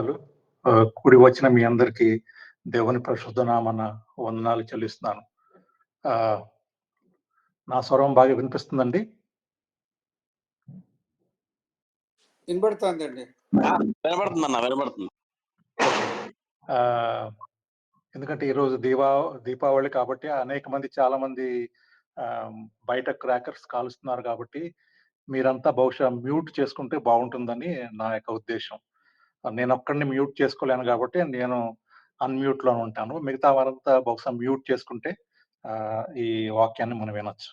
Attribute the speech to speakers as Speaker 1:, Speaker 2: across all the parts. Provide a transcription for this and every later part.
Speaker 1: స్తోత్రాలు. కూడి వచ్చిన మీ అందరికీ దేవుని పరిశుద్ధ నామమున వందనాలు చెల్లిస్తున్నాను. ఆహ్, నా స్వరం బాగా వినిపిస్తుందండి?
Speaker 2: వినబడుతోందండి.
Speaker 3: వినబడుతుందన్న వినబడుతుంది.
Speaker 1: ఓకే. ఆహ్, ఎందుకంటే ఈరోజు దీపావళి కాబట్టి అనేక మంది చాలామంది ఆహ్, బయట క్రాకర్స్ కాలుస్తున్నారు కాబట్టి మీరంతా బహుశా మ్యూట్ చేసుకుంటే బావుంటుందని నా యొక్క ఉద్దేశ్యం. నేనొక్కడిని మ్యూట్ చేసుకోలేను గాబట్టి నేను అన్‌మ్యూట్‌లోనే ఉంటాను. మిగతా వారంతా బహుశా మ్యూట్ చేసుకుంటే ఈ వాక్యాన్ని మనం వినొచ్చు.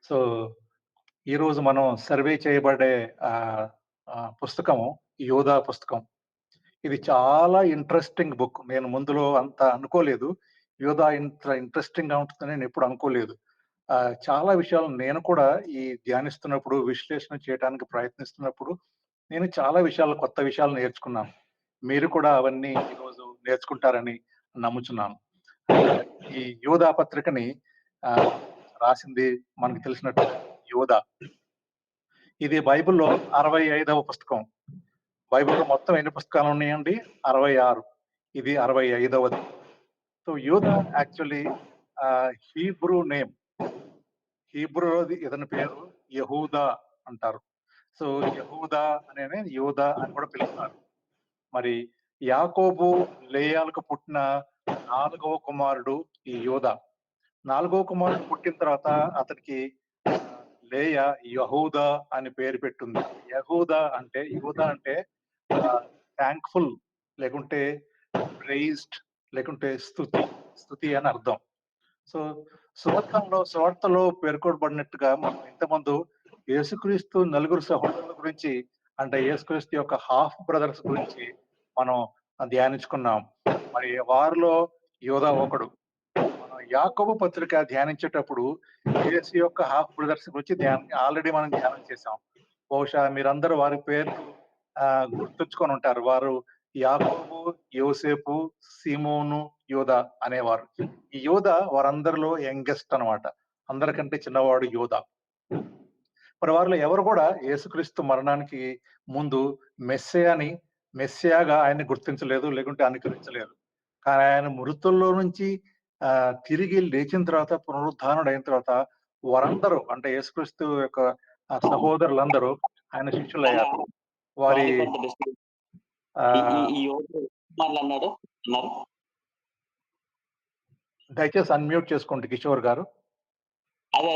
Speaker 1: సో, ఈరోజు మనం సర్వే చేయబడే ఆహ్, ఆహ్, పుస్తకం యోధా పుస్తకం. ఇది చాలా ఇంట్రెస్టింగ్ బుక్. నేను ముందులో అంత అనుకోలేదు. యోధా ఇంత ఇంట్రెస్టింగ్‌గా ఉంటుందని నేనెప్పుడు అనుకోలేదు. చాలా విషయాలు నేను కూడా ఈ ధ్యానిస్తున్నప్పుడు, విశ్లేషణ చేయటానికి ప్రయత్నిస్తున్నప్పుడు, నేను చాలా విషయాలు, కొత్త విషయాలు నేర్చుకున్నాను. మీరు కూడా అవన్నీ ఈరోజు నేర్చుకుంటారని నమ్ముచున్నాను. ఈ యోధా పత్రికని ఆహ్, రాసింది మనకు తెలిసినట్టు యోధా. ఇది బైబిల్‌లో 65వ పుస్తకం. బైబిల్‌లో మొత్తం ఎన్ని పుస్తకాలున్నాయండి? 66. ఇది 65వది. సో, యూదా యాక్చువల్లీ హీబ్రూ నేమ్. హీబ్రూలోది ఇతని పేరు యెహూదా అంటారు. సో, యెహూదా అనేనే యూదా అని కూడా పిలుస్తారు. మరి యాకోబు, లేయాలకు పుట్టిన 4వ కుమారుడు ఈ యూదా. 4వ కుమారుడు పుట్టిన తర్వాత అతనికి ఆహ్, లేయా యెహూదా అని పేరు పెట్టుంది. యూదా అంటే థాంక్‌ఫుల్ లేకుంటే ప్రైజ్డ్ లేకుంటే స్తుతి అని అర్థం. సో, సువార్తలో పేర్కొనబడినట్టుగా మనం ఇంతకుముందు యేసుక్రీస్తు నలుగురు సహోదరుల గురించి అంటే యేసుక్రీస్తు యొక్క హాఫ్ బ్రదర్స్ గురించి మనం ధ్యానించుకున్నాం. మరి వారిలో యోధా ఒకడు. మనం యాకోబు పత్రిక ధ్యానించేటప్పుడు యేసు యొక్క హాఫ్ బ్రదర్స్ గురించి ఆల్రెడీ మనం ధ్యానం చేసాం. బహుశా మీరందరూ వారి పేర్లు గుర్తుంచుకొని ఉంటారు. వారు యాకోబు, యోసేపు, సీమోను, యోధా అనేవారు. ఈ యోధా వారందరిలో యంగెస్ట్ అన్నమాట. అందరికంటే చిన్నవాడు యోధా. మరి వారిలో ఎవరు కూడా యేసుక్రీస్తు మరణానికి ముందు మెస్సియాగా ఆయన్ని గుర్తించలేదు, లేకుంటే అనుకరించలేదు. కానీ ఆయన మృతుల్లో నుంచి తిరిగి లేచిన తర్వాత, పునరుత్థానుడైన తర్వాత వారందరూ అంటే యేసుక్రీస్తు యొక్క సహోదరులందరూ ఆయన శిష్యులయ్యారు. వారి
Speaker 3: సారీ ఫర్ ద డిస్టర్బెన్స్. ఈ ఈ
Speaker 1: ఆహ్,
Speaker 3: ఈ యోధుడు అన్నారు.
Speaker 1: దయచేసి అన్‌మ్యూట్ చేసుకోండి కిషోర్ గారు.
Speaker 3: అదే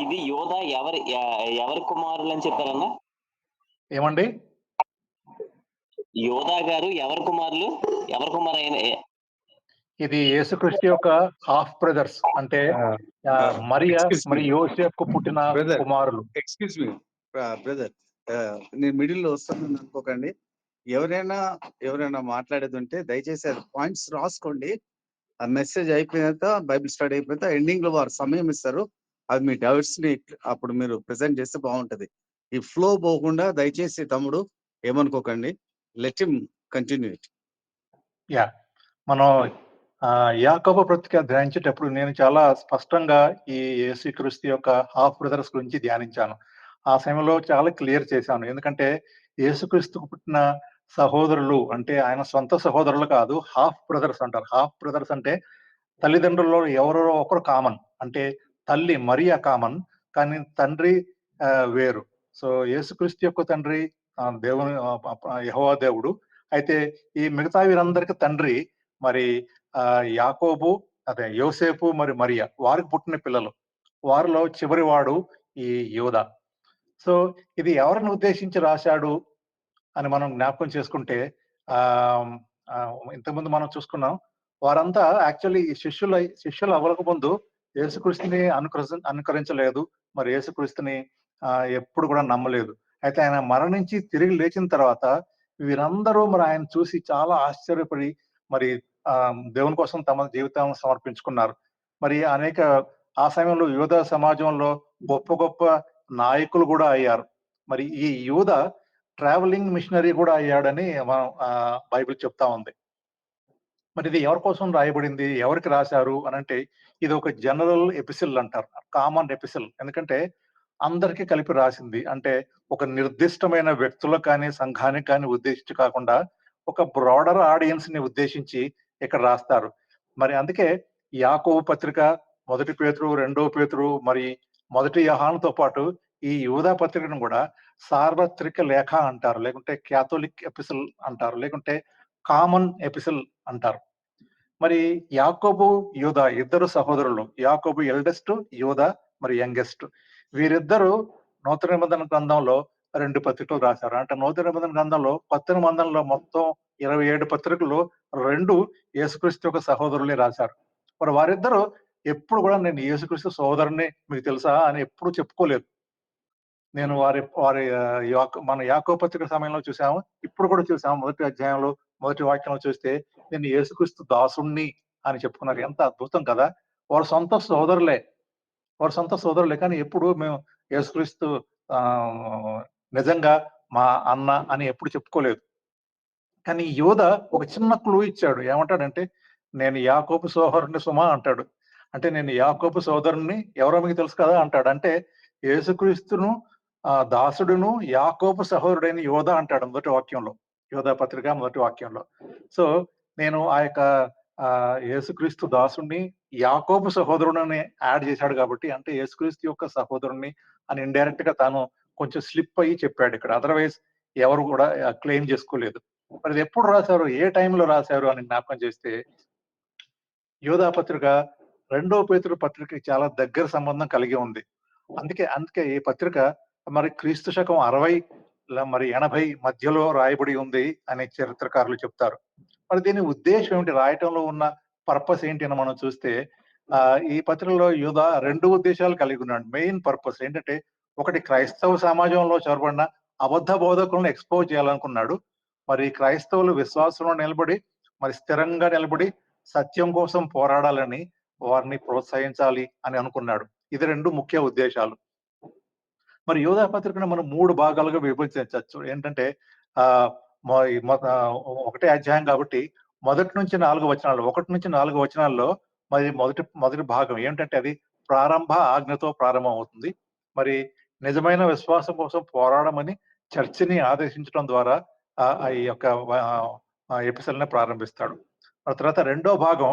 Speaker 3: ఇది యోధ ఎవరి కుమారులు అని చెప్పారన్నా?
Speaker 1: ఏమండి?
Speaker 3: యోధా గారు ఎవరి కుమారులు? ఎవరి కుమారైన
Speaker 1: ఇది యేసుక్రీస్తు యొక్క హాఫ్ బ్రదర్స్ అంటే మరియా మరి యోసేపుకు పుట్టిన
Speaker 2: బ్రదర్
Speaker 1: కుమారులు.
Speaker 2: ఎక్స్క్యూజ్ మీ బ్రదర్, నేను మిడిల్ వస్తానని అనుకోకండి. ఎవరైనా మాట్లాడేది ఉంటే దయచేసి అది పాయింట్స్ రాసుకోండి. ఆ మెసేజ్ అయిపోయినాక, బైబిల్ స్టడీ అయిపోయిన ఎండింగ్ లో వారు సమయం ఇస్తారు. అది మీ డౌట్స్ ని అప్పుడు మీరు ప్రెజెంట్ చేస్తే బాగుంటది. ఈ ఫ్లో పోకుండా దయచేసి తమ్ముడు ఏమనుకోకండి. Let him continue it.
Speaker 1: Yeah! మనం యాకోబు పత్రిక ధ్యానించేటప్పుడు నేను చాలా స్పష్టంగా ఈ యేసుక్రీస్తు యొక్క హాఫ్ బ్రదర్స్ గురించి ధ్యానించాను. ఆ సమయంలో చాలా క్లియర్ చేశాను. ఎందుకంటే యేసుక్రీస్తుకు పుట్టిన సహోదరులు అంటే ఆయన సొంత సహోదరులు కాదు. హాఫ్ బ్రదర్స్ అంటారు. హాఫ్ బ్రదర్స్ అంటే తల్లిదండ్రుల్లో ఎవరో ఒకరు కామన్. అంటే తల్లి మరియ కామన్. కానీ తండ్రి వేరు. సో, యేసుక్రీస్తు యొక్క తండ్రి దేవుని యెహోవా దేవుడు. అయితే ఈ మిగతా వీరందరికి తండ్రి మరి యాకోబు, యోసేపు మరి మరియ వారికి పుట్టిన పిల్లలు. వారిలో చివరివాడు ఈ యూదా. సో, ఇది ఎవరిని ఉద్దేశించి రాశాడు అని మనం జ్ఞాపకం చేసుకుంటే ఆహ్, ఇంతకుముందు మనం చూసుకున్నాం. వారంతా యాక్చువల్లీ శిష్యులు అవ్వక ముందు యేసుక్రీస్తుని అనుకరించలేదు. మరి యేసుక్రీస్తుని ఎప్పుడు కూడా నమ్మలేదు. అయితే ఆయన మరణించి తిరిగి లేచిన తర్వాత వీరందరూ మరి ఆయన చూసి చాలా ఆశ్చర్యపడి మరి దేవుని కోసం తమ జీవితాలను సమర్పించుకున్నారు. మరి ఆ సమయంలో యూదా సమాజంలో గొప్ప గొప్ప నాయకులు కూడా అయ్యారు. మరి ఈ యూదా ట్రావెలింగ్ మిషనరీ కూడా అయ్యాడని మనం బైబిల్ చెప్తా ఉంది. మరి ఇది ఎవరి కోసం రాయబడింది? ఎవరికి రాశారు అనంటే, ఇది ఒక జనరల్ ఎపిసిల్ అంటారు. కామన్ ఎపిసిల్. ఎందుకంటే అందరికి కలిపి రాసింది. అంటే ఒక నిర్దిష్టమైన వ్యక్తులకు కానీ, సంఘానికి కానీ ఉద్దేశించి కాకుండా ఒక బ్రాడర్ ఆడియన్స్‌ని ఉద్దేశించి ఇక్కడ రాస్తారు. మరి అందుకే యాకోబు పత్రిక, మొదటి పేతురు, రెండో పేతురు, మరి మొదటి యోహానుతో పాటు ఈ యూదా పత్రికను కూడా సార్వత్రిక లేఖ అంటారు. లేకుంటే క్యాథోలిక్ ఎపిసిల్ అంటారు. లేకుంటే కామన్ ఎపిసిల్ అంటారు. మరి యాకోబు, యూదా ఇద్దరు సహోదరులు. యాకోబు ఎల్డెస్ట్, యూదా మరి యంగెస్ట్. వీరిద్దరూ నూతన నిబంధన గ్రంథంలో 2 పత్రికలు రాశారు. అంటే నూతన నిబంధన గ్రంథంలో, కొత్త నిబంధనలో మొత్తం 27 పత్రికలు 2 యేసుక్రీస్తు యొక్క సహోదరులే రాశారు. మరి వారిద్దరూ ఎప్పుడు కూడా నేను యేసుక్రీస్తు సోదరుడిని మీకు తెలుసా అని ఎప్పుడు చెప్పుకోలేదు. నేను వారి వారి మన యాకోబు పత్రిక సమయంలో చూసాము. ఇప్పుడు కూడా చూసాము. మొదటి అధ్యాయంలో, మొదటి వాక్యంలో చూస్తే నేను యేసుక్రీస్తు దాసుడిని అని చెప్పుకున్నారు. ఎంత అద్భుతం కదా! వారి సొంత సోదరులే. వారి సొంత సోదరులే. కానీ ఎప్పుడు మేము యేసుక్రీస్తు నిజంగా మా అన్న అని ఎప్పుడు చెప్పుకోలేదు. కానీ యోధా ఒక చిన్న క్లూ ఇచ్చాడు. ఏమంటాడంటే, "నేను యాకోబు సోదరుడిని సుమా" అంటాడు. అంటే నేను యాకోబు సోదరుడిని ఎవరో మీకు తెలుసు కదా! అంటాడు. అంటే యేసుక్రీస్తును దాసుడును, యాకోబు సహోదరుడైన యోధా అంటాడు మొదటి వాక్యంలో. యోధా పత్రిక మొదటి వాక్యంలో. సో, నేను ఆ యొక్క యేసుక్రీస్తు దాసుడిని, యాకోబు సహోదరుడని యాడ్ చేశాడు కాబట్టి, అంటే యేసుక్రీస్తు యొక్క సహోదరుడిని అని ఇండైరెక్ట్‌గా తాను కొంచెం స్లిప్ అయ్యి చెప్పాడిక్కడ. అదర్‌వైజ్ ఎవరు కూడా క్లెయిమ్ చేసుకోలేదు. మరి ఇది ఎప్పుడు రాశారు? ఏ టైంలో రాశారు అని జ్ఞాపకం చేస్తే, యోధా పత్రిక రెండో పేతురు పత్రికకి చాలా దగ్గర సంబంధం కలిగి ఉంది. అందుకే ఈ పత్రిక మరి క్రీస్తు శకం 60 మరి 80 మధ్యలో రాయబడి ఉంది అని చరిత్రకారులు చెప్తారు. మరి దీని ఉద్దేశ్యం ఏమిటి? రాయటంలో ఉన్న పర్పస్ ఏంటి అని మనం చూస్తే, ఈ పత్రికలో యూదా 2 ఉద్దేశాలు కలిగి ఉన్నాడు. మెయిన్ పర్పస్ ఏంటంటే, ఒకటి క్రైస్తవ సమాజంలో చొరబడిన అబద్ధ బోధకులను ఎక్స్‌పోజ్ చేయాలనుకున్నాడు. మరి క్రైస్తవులు విశ్వాసంలో నిలబడి, మరి స్థిరంగా నిలబడి సత్యం కోసం పోరాడాలని వారిని ప్రోత్సహించాలి అని అనుకున్నాడు. ఇది 2 ముఖ్య ఉద్దేశాలు. మరి యోధా పత్రికను మనం 3 భాగాలుగా విభజించొచ్చు. ఏంటంటే ఆహ్, మొ మొ ఒకటే అధ్యాయం కాబట్టి మొదటి నుంచి 4 వచనాలు, 1-4 వచనాల్లో మరి మొదటి భాగం ఏంటంటే అది ప్రారంభ ఆజ్ఞతో ప్రారంభమవుతుంది. మరి నిజమైన విశ్వాసం కోసం పోరాడమని చర్చిని ఆదేశించడం ద్వారా ఈ యొక్క ఎపిసోడ్‌ని ప్రారంభిస్తాడు. ఆ తర్వాత రెండో భాగం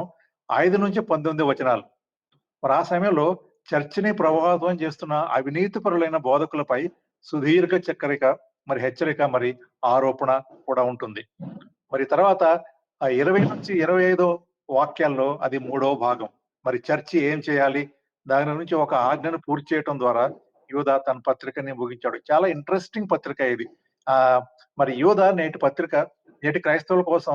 Speaker 1: 5-19 వచనాలు. మరి ఆ సమయంలో చర్చిని ప్రభావితం చేస్తున్న అవినీతిపరులైన బోధకులపై సుదీర్ఘ మరి హెచ్చరిక, మరి ఆరోపణ కూడా ఉంటుంది. మరి తర్వాత 20-25 వాక్యాల్లో అది మూడో భాగం. మరి చర్చి ఏం చేయాలి? దాని నుంచి ఒక ఆజ్ఞను పూర్తి చేయటం ద్వారా యూదా తన పత్రికని ముగించాడు. చాలా ఇంట్రెస్టింగ్ పత్రిక ఇది. మరి యూదా నేటి క్రైస్తవుల కోసం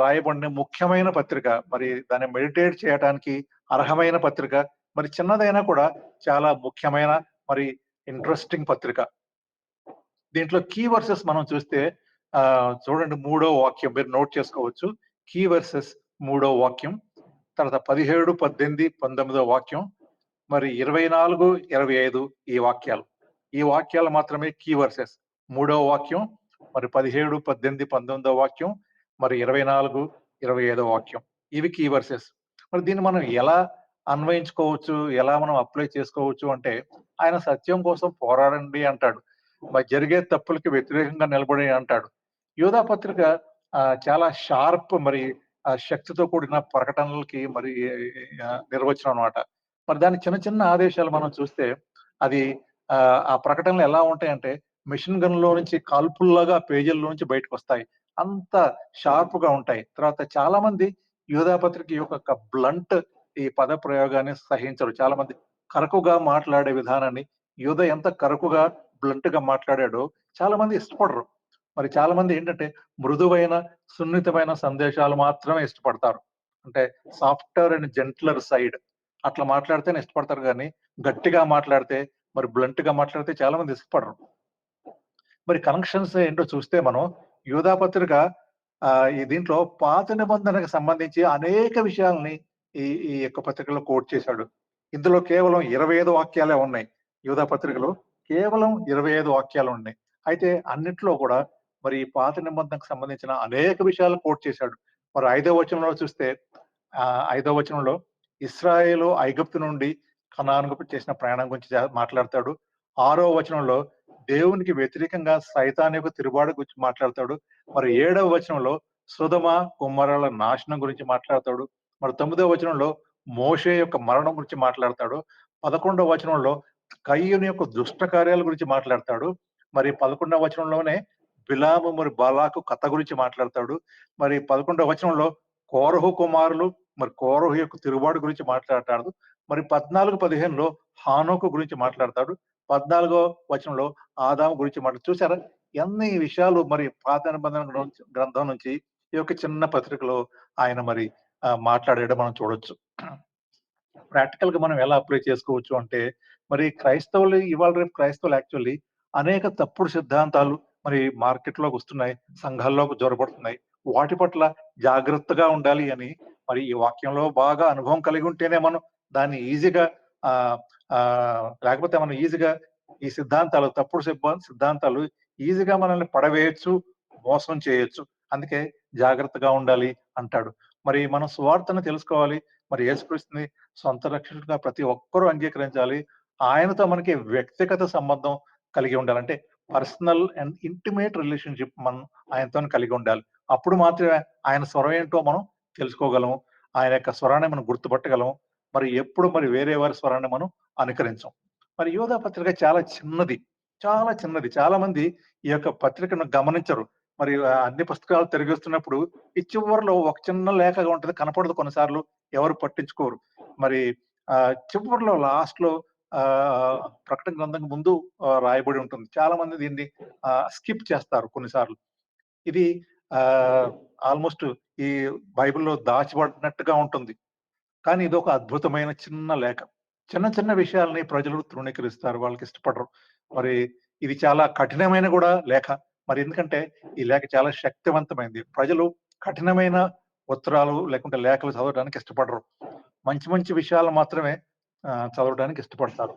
Speaker 1: రాయబడిన ముఖ్యమైన పత్రిక. మరి దాన్ని మెడిటేట్ చేయటానికి అర్హమైన పత్రిక. మరి చిన్నదైనా కూడా చాలా ముఖ్యమైన మరి ఇంట్రెస్టింగ్ పత్రిక. దీంట్లో కీ వర్సెస్ మనం చూస్తే చూడండి, మూడో వాక్యం మీరు నోట్ చేసుకోవచ్చు. కీ వర్సెస్ మూడో వాక్యం, తర్వాత 17, 18, 19 వాక్యం, మరి 24, 25 ఈ వాక్యాలు. ఈ వాక్యాలు మాత్రమే కీ వర్సెస్. మూడో వాక్యం, మరి 17, 18, 19 వాక్యం, మరి 24, 25 వాక్యం. ఇవి కీ వర్సెస్. మరి దీన్ని మనం ఎలా అన్వయించుకోవచ్చు? ఎలా మనం అప్లై చేసుకోవచ్చు అంటే, ఆయన సత్యం కోసం పోరాడండి అంటాడు. మరి జరిగే తప్పులకి వ్యతిరేకంగా నిలబడి అంటాడు. యోధా పత్రిక చాలా షార్ప్ మరి శక్తితో కూడిన ప్రకటనలకి మరి నిర్వచనం అన్నమాట. మరి దాని చిన్న చిన్న ఆదేశాలు మనం చూస్తే అది ఆ ప్రకటనలు ఎలా ఉంటాయంటే మిషన్ గన్‌లో నుంచి కాల్పుల్లాగా పేజీల్లో నుంచి బయటకొస్తాయి. అంత షార్ప్‌గా ఉంటాయి. తర్వాత చాలా మంది యోధా పత్రిక యొక్క బ్లంట్ ఈ పద ప్రయోగాన్ని సహించరు. చాలా మంది కరకుగా మాట్లాడే విధానాన్ని యోధా ఎంత కరకుగా, బ్లంట్‌గా మాట్లాడాడో చాలా మంది ఇష్టపడరు. మరి చాలా మంది ఏంటంటే మృదువైన, సున్నితమైన సందేశాలు మాత్రమే ఇష్టపడతారు. అంటే సాఫ్టర్ అండ్ జెంట్లర్ సైడ్ అట్లా మాట్లాడితేనే ఇష్టపడతారు గానీ, గట్టిగా మాట్లాడితే, మరి బ్లంట్‌గా మాట్లాడితే చాలా మంది ఇష్టపడరు. మరి కనెక్షన్స్ ఏంటో చూస్తే మనం యూదా పత్రిక ఈ దీంట్లో పాత నిబంధనకు సంబంధించి అనేక విషయాల్ని ఈ యొక్క పత్రికలో కోట్ చేశాడు. ఇందులో కేవలం 25 వాక్యాలే ఉన్నాయి. యూదా పత్రికలో కేవలం 25 వాక్యాలు ఉన్నాయి. అయితే అన్నిట్లో కూడా మరి ఈ పాత నిబంధనకు సంబంధించిన అనేక విషయాలు కోట్ చేశాడు. మరి 5వ వచనంలో చూస్తే 5వ వచనంలో ఇశ్రాయేలు ఐగుప్తు నుండి కనానుకు చేసిన ప్రయాణం గురించి మాట్లాడతాడు. 6వ వచనంలో దేవునికి వ్యతిరేకంగా సైతాన్ యొక్క తిరుగుబాటు గురించి మాట్లాడతాడు. మరి 7వ వచనంలో సొదొమ, గొమొర్రాల నాశనం గురించి మాట్లాడతాడు. మరి 9వ వచనంలో మోషే యొక్క మరణం గురించి మాట్లాడతాడు. 11వ వచనంలో కయీను యొక్క దుష్ట కార్యాల గురించి మాట్లాడతాడు. మరి 11వ వచనంలోనే బిలాము మరి బాలాకు కథ గురించి మాట్లాడతాడు. మరి 11వ వచనంలో కోరహు కుమారులు మరి కోరహు యొక్క తిరుగుబాటు గురించి మాట్లాడతాడు. మరి 14, 15లో హానోకు గురించి మాట్లాడతాడు. 14వ వచనంలో ఆదాము గురించి చూసారా? ఎన్ని విషయాలు మరి పాత నిబంధన గ్రంథం నుంచి ఈ యొక్క చిన్న పత్రికలో ఆయన మరి మాట్లాడడం మనం చూడొచ్చు. ప్రాక్టికల్‌గా మనం ఎలా అప్లై చేసుకోవచ్చు అంటే, మరి క్రైస్తవులు ఇవాళ రేపు క్రైస్తవులు యాక్చువల్లీ అనేక తప్పుడు సిద్ధాంతాలు మరి మార్కెట్‌లోకొస్తున్నాయి. సంఘాల్లోకి జొరబడుతున్నాయి. వాటి పట్ల జాగ్రత్తగా ఉండాలి అని మరి ఈ వాక్యంలో బాగా అనుభవం కలిగి ఉంటేనే మనం దాన్ని ఈజీగా ఆహ్, లేకపోతే మనం ఈజీగా ఈ సిద్ధాంతాలు తప్పుడు సిద్ధాంతాలు ఈజీగా మనల్ని పడవేయొచ్చు, మోసం చేయొచ్చు. అందుకే జాగ్రత్తగా ఉండాలి అంటాడు. మరి మనం సువార్తను తెలుసుకోవాలి. మరి యేసుక్రీస్తుని సొంత రక్షకుడిగా ప్రతి ఒక్కరూ అంగీకరించాలి. ఆయనతో మనకి వ్యక్తిగత సంబంధం కలిగి ఉండాలి. అంటే పర్సనల్ అండ్ ఇంటిమేట్ రిలేషన్‌షిప్ మనం ఆయనతోని కలిగి ఉండాలి. అప్పుడు మాత్రమే ఆయన స్వరం ఏంటో మనం తెలుసుకోగలం. ఆయన యొక్క స్వరాన్ని మనం గుర్తుపట్టగలం. మరి ఎప్పుడు మరి వేరే వారి స్వరాన్ని మనం అనుకరించం. మరి యోధా పత్రిక చాలా చిన్నది. చాలా చిన్నది. చాలామంది ఈ యొక్క పత్రికను గమనించరు. మరి అన్ని పుస్తకాలు తిరగేస్తున్నప్పుడు ఈ చివరిలో ఒక చిన్న లేఖగా ఉంటది. కనపడదు కొన్నిసార్లు. ఎవరు పట్టించుకోరు. మరి చివరిలో లాస్ట్‌లో ప్రకటన గ్రంథం ముందు రాయబడి ఉంటుంది. చాలా మంది దీన్ని స్కిప్ చేస్తారు కొన్నిసార్లు. ఇది ఆహ్, ఆల్‌మోస్ట్ ఈ బైబిల్‌లో దాచబడినట్టుగా ఉంటుంది. కానీ ఇదొక అద్భుతమైన చిన్న లేఖ. చిన్న చిన్న విషయాల్ని ప్రజలు తృణీకరిస్తారు. వాళ్ళకిష్టపడరు. మరి ఇది చాలా కఠినమైన గూడా లేఖ. మరి ఎందుకంటే ఈ లేఖ చాలా శక్తివంతమైంది. ప్రజలు కఠినమైన ఉత్తరాలు లేకుంటే లేఖలు చదవడానికి ఇష్టపడరు. మంచి మంచి విషయాలు మాత్రమే చదవడానికి ఇష్టపడతారు.